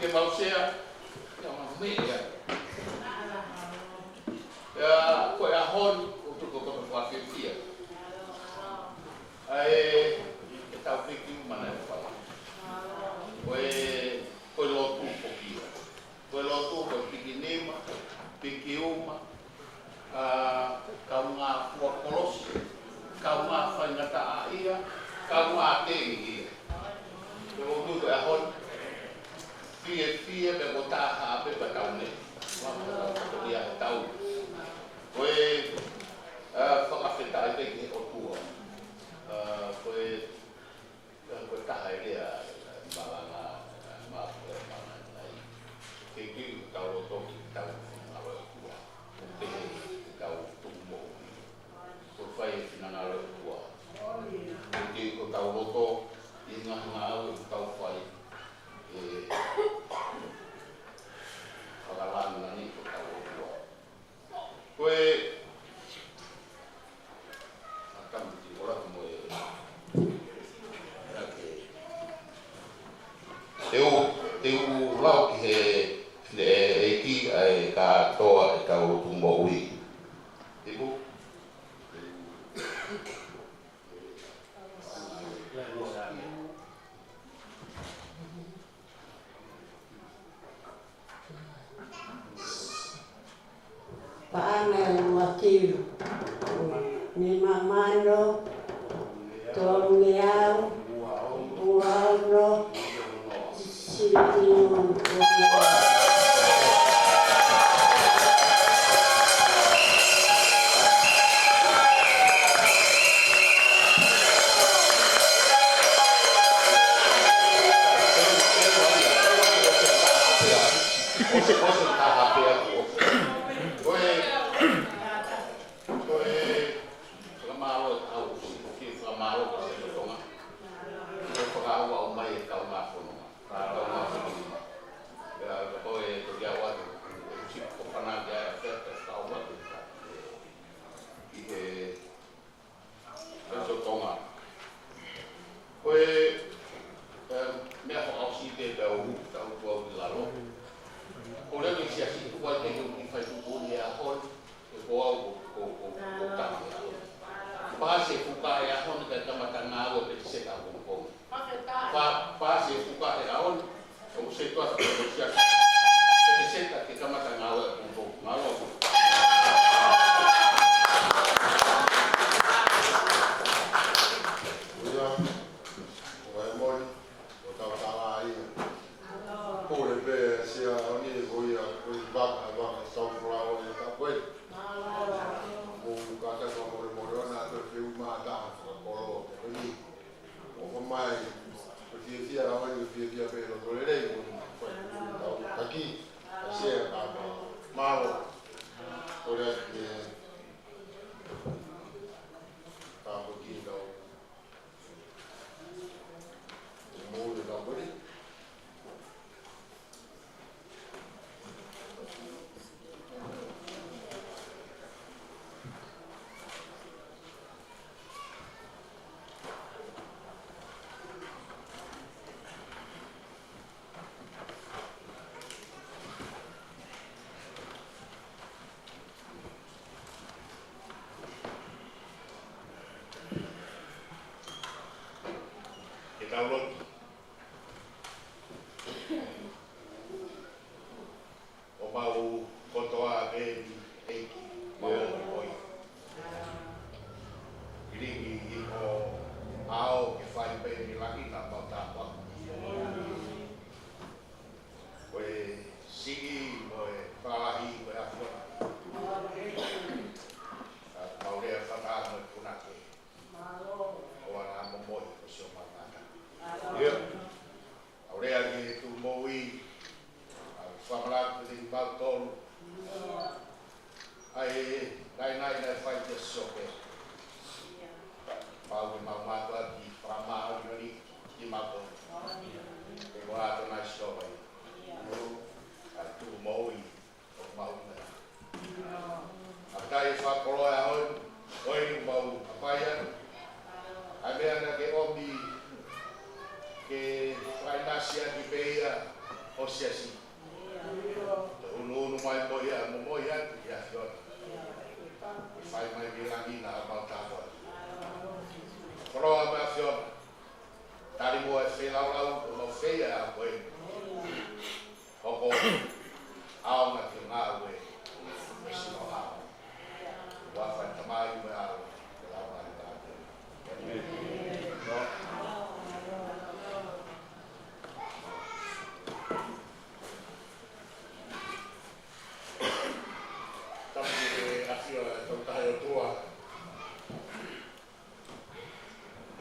ke mau sea ya me ya ya ko ya hon untuk ko ko fia ai kita pikir mana pa ko lo tu pokia ko lo tu ko pikinema pikiuma kau nga kolos kau nga fangata ia kau nga tengi ko tu ko hon fia be bota ha be bataune wa ko dia tau ko whakawheta i peke o tua. Koe ka haerea malanga nei. Ke kiu kau roto ki tau whinanga o tua. Ko pehe kau tumo. Ko whai whinanga o tua. Ke kiu ko kau roto i ngahanga au kau whai. Whakalanga ni ko kau o tua. Koe Teu lau ki he eiki ai ka toa e ka utumbo ui. Ibu? Paana wakil ni mamano tongiao uano sitino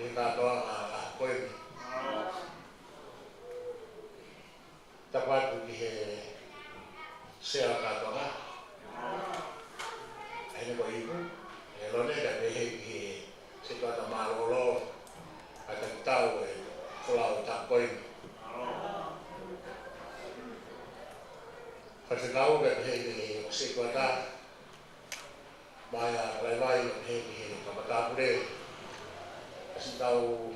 Ni katoa a koe. Tapatu ki he sea katoa. Ini ko ibu. Lone ka be he ki se kata malolo. Ata tau e kolau ta koe. Fasekau ka be he se kata Maya lai he kamata pure kasi tau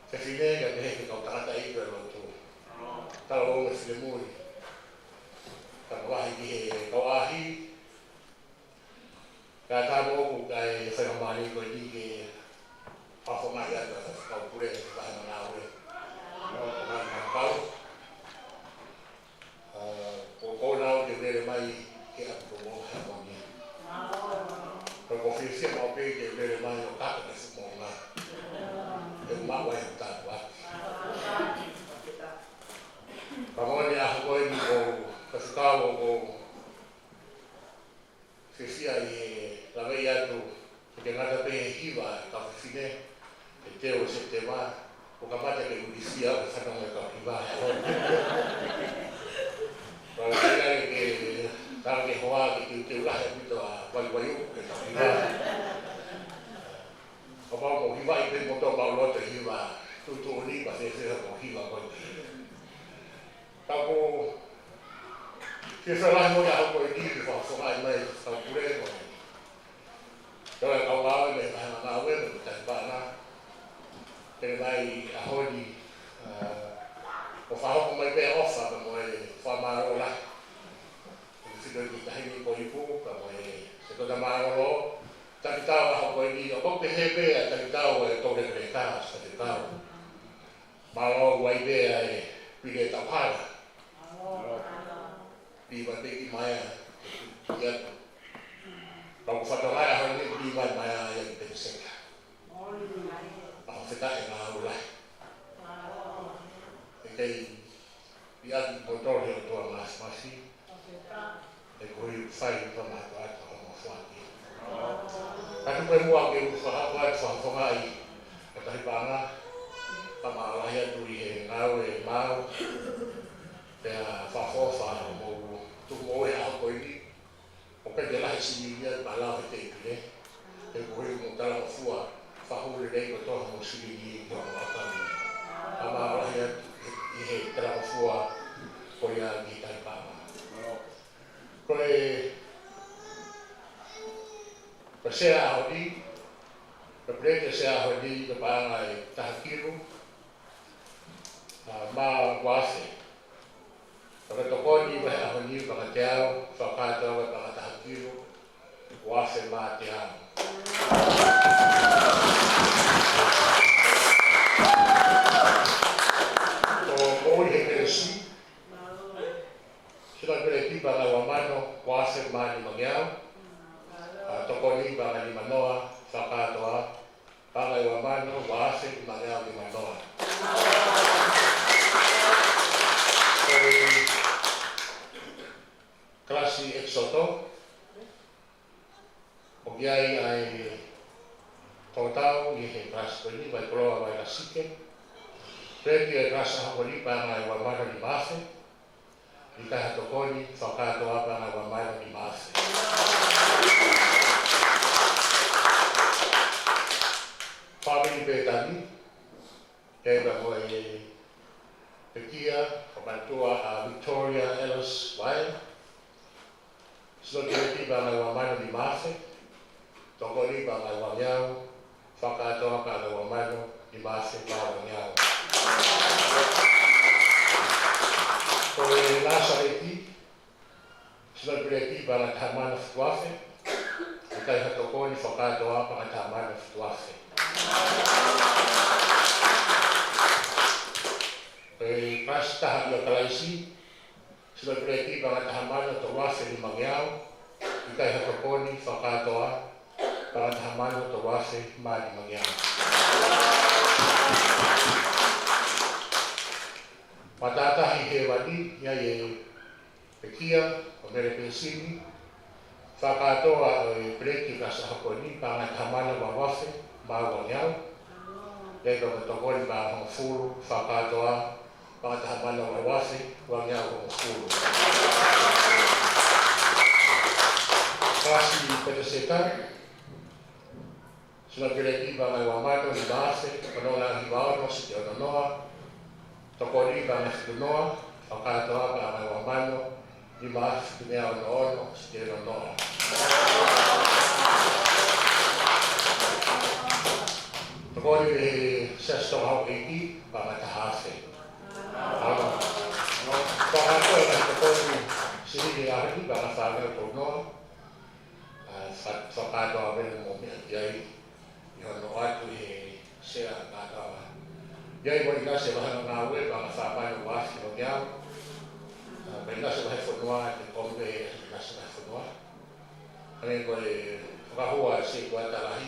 kefine ka he kau tata i pero tu tau o file muri ka wahi ki he kau ahi ka tabo ku kai whakamani ko di ke whawhamai ata kau pure wahi manawe ka kau ko nau ke vere mai ke aku mo hamoni ko fisi mo pe ke vere mai o ka ke mo na ke ma wa ta wa Pamoni a ko ni ko kasikawo ko fisi ai la veia tu ke ngata pe hiva ka fine e te o se te va o ka mata ke ulisia o sa no ka hiva Kalau saya ke kalau ke hoa ke ulah itu wal-wayu ke hiva. Apa mau hiva itu motor bawa lot hiva. Tu ni pasal saya mau hiva kau. Kamu kisah lain mau aku ini di fasa lain kau pulih kau. Kalau kau awal ni bahan awal bukan bahan. Kerana ahodi o whao ko mai pēr ofa ka moe whamaro la. Whido ki tahini ko ipu ka moe se kota maroro. Taki tau aho ko ini o kope he pēr taki tau e tore kare kās ka te tau. Maro guai pēr e pire tau hara. Piwa peki maia ki atu. Kau whatarai aho ni piwa maia i peki seka. Aho whetai ngā ulai. Kei ia motor he to masi e koi fai pa ma ta ta mo fuaki atu pe mua ke fa ha fa ngai ta hipanga pa ma la ya tu he ngau e mau te fa fa mo tu mo e a koi ni o pe de la si ni ba la te te e koi mo ta la fua fa ho le ko to mo si ni ko ma ta ni pa ma la ya he trao fua ko ia ni tai pa. Ko se a hodi, ko prete se a hodi ko pa ngai takiru. Ma wase. Ko to ko ni ba a hodi pa ka teo, fa ka to pa takiru. Wase ma teo. Sila pilih para wamano wase mani magyao tokoni para di manoa sakatoa para wamano wase magyao di manoa klasi exoto ogiai ai totau ni he klasi ini vai proa vai asike Peki e rasa haponi para wamano di base Di kaha tokoni, whakato apa nga wamairo ni maase. Whamini pētani, kei ka moe Pekia, kamantua a Victoria Ellis Wai. Sino kireti pa nga wamairo ni maase, tokoni pa nga wamiao, whakato apa nga wamairo ni maase pa wamiao. Koe nasa eti, sila pireti para tamana futuafe, kai hatokoni whakatoa para tamana futuafe. Koe pasta hia kalaisi, sila pireti para tamana futuafe ni mangiao, kai hatokoni whakatoa para tamana futuafe ma ni mangiao. Matatahi he wani, ia e Pekia, o mere pensini, whakatoa o e preki ka sa haponi, pa ngai tamana wawafe, ma wangiau, Ia ka matokoni ba hong fulu, whakatoa, whakatahamana o wasi, wangia hong fulu. Kasi pwede setan, suna kireki ba ngai wamato ni base, panona hibao no si te ononoa, tokoni ba ngai tunoa, whakatoa ba ngai wamano, ni base tunea ono si te ononoa. Tokoni le sesto hau eki ba ngai tahase. Whakatoa ba tokoni siri ni ahiki ba ngai whangau tonoa, whakatoa wena mo mea iai, i hono atu he sea ngātawa. Iai mo i ngase wahana ngā ue, wanga whapai o wāsi o ngiao. Ma i ngase wahe whanua, te kombe i ngase wahe whanua. Hane ko e whakahua se kua tarahi.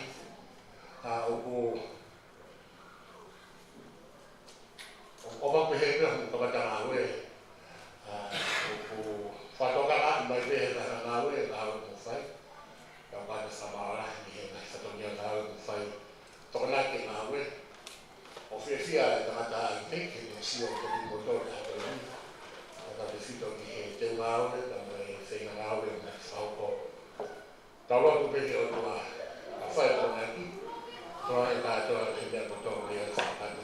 O mape he pia hu kamata ngā ue. O whatoka ngā i mai pehe ngā ue, ngā ue mo whai. Kau kata sama orang ni nak satu dia tahu saya tolak ke nawe, ofisia kata ini kita siap untuk motor atau ini, kata situ ni jauh nawe dan saya nawe nak sauko. Kalau aku pergi orang apa yang nanti, kalau kita ada kerja motor dia sangat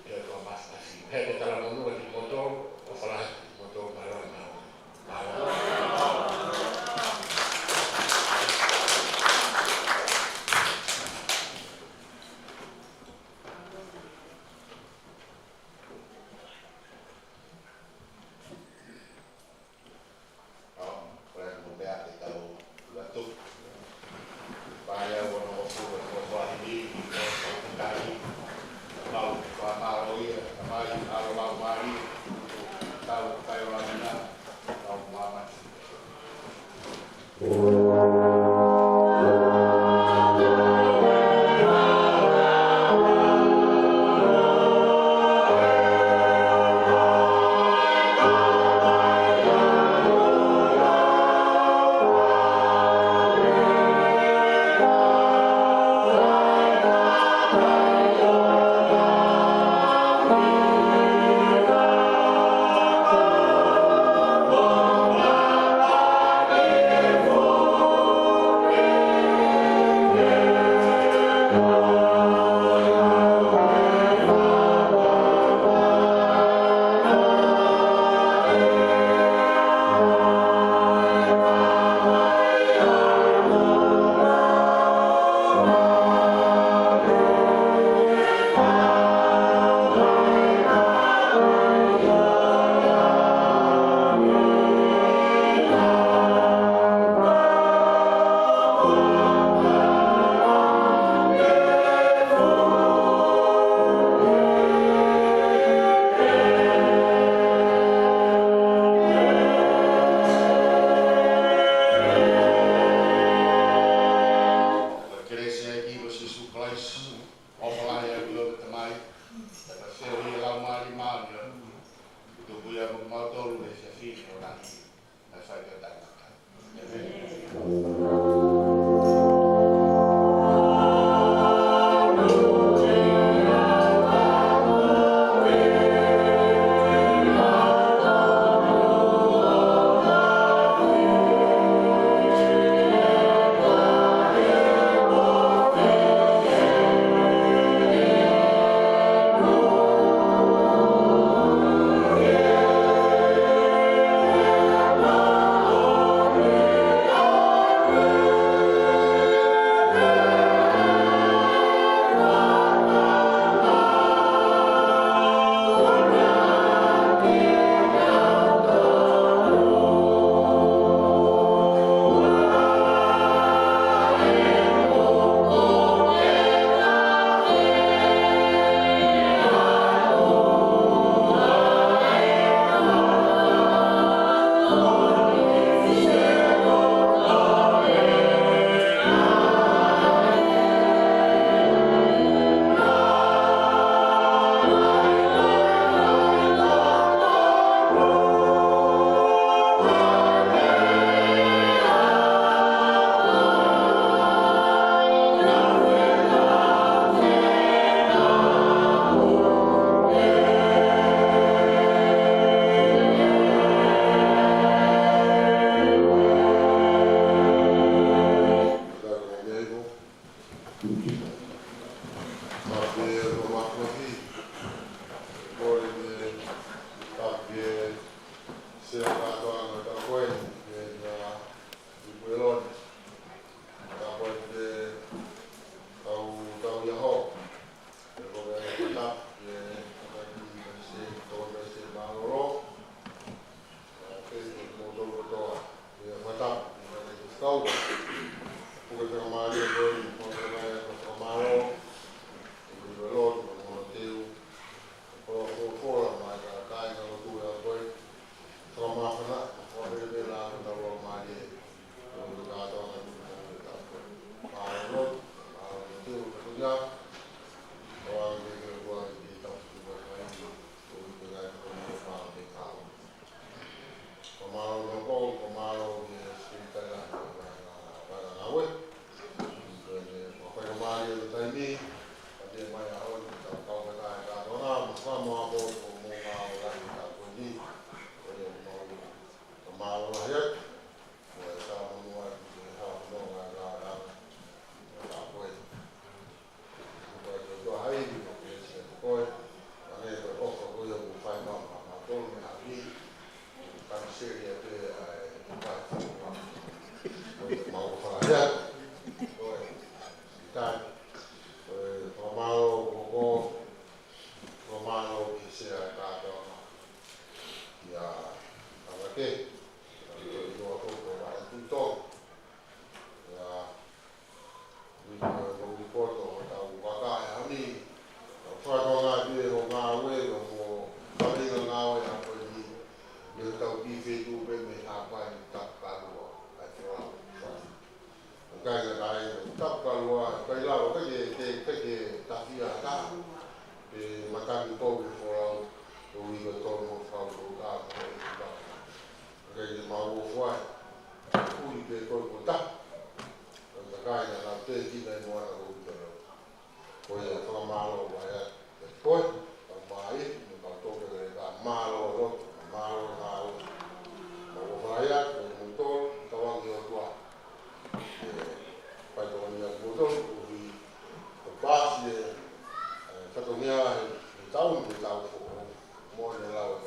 dia tu mas nasi. Hei kalau menurut di motor, olah motor malam nawe. Oh Tapi rumah lagi, boleh di tapi siapa tuan atau kue di Belon, apa di tahu yang hok, boleh tetap di masih Maloro, tapi motor dia tetap di kau, bukan kemarin Maloro. Belon, Monteu, fora, mas a carne não tua foi tomar na fora de lá na rua Maria, no lugar da Monteu, já, o amigo do Guarani está tudo bem, o lugar do Fala de Cal. Tomaram no gol, tomaram de escrita para na web, foi o Maria do Taimi. Dia mai ahon kita kau kena dona sama apa mau lagi tak pergi mau rakyat sama semua hal dong ada tak boleh itu hari ini koi ane kok yang bukan mama tu ni hari kan seri itu mau rakyat koi kita Romano che si è dato perché io ho tutto non ricordo da un bagaglia lì poi non ha detto una ueva o poi non ha una poi io stavo di vedo per me a fare il tappato a trovare magari dai tappato per là che sta via da makan pobre for we go to more from okay mau fuai uli pe ko ta ta kai na te ki na no ana ko ya fa malo wa ya ko mai no ka to ke da malo na mau vai ya motor tawang yo tua pa to ni motor uli pas ye Satu ni tahun kita mau ni lawan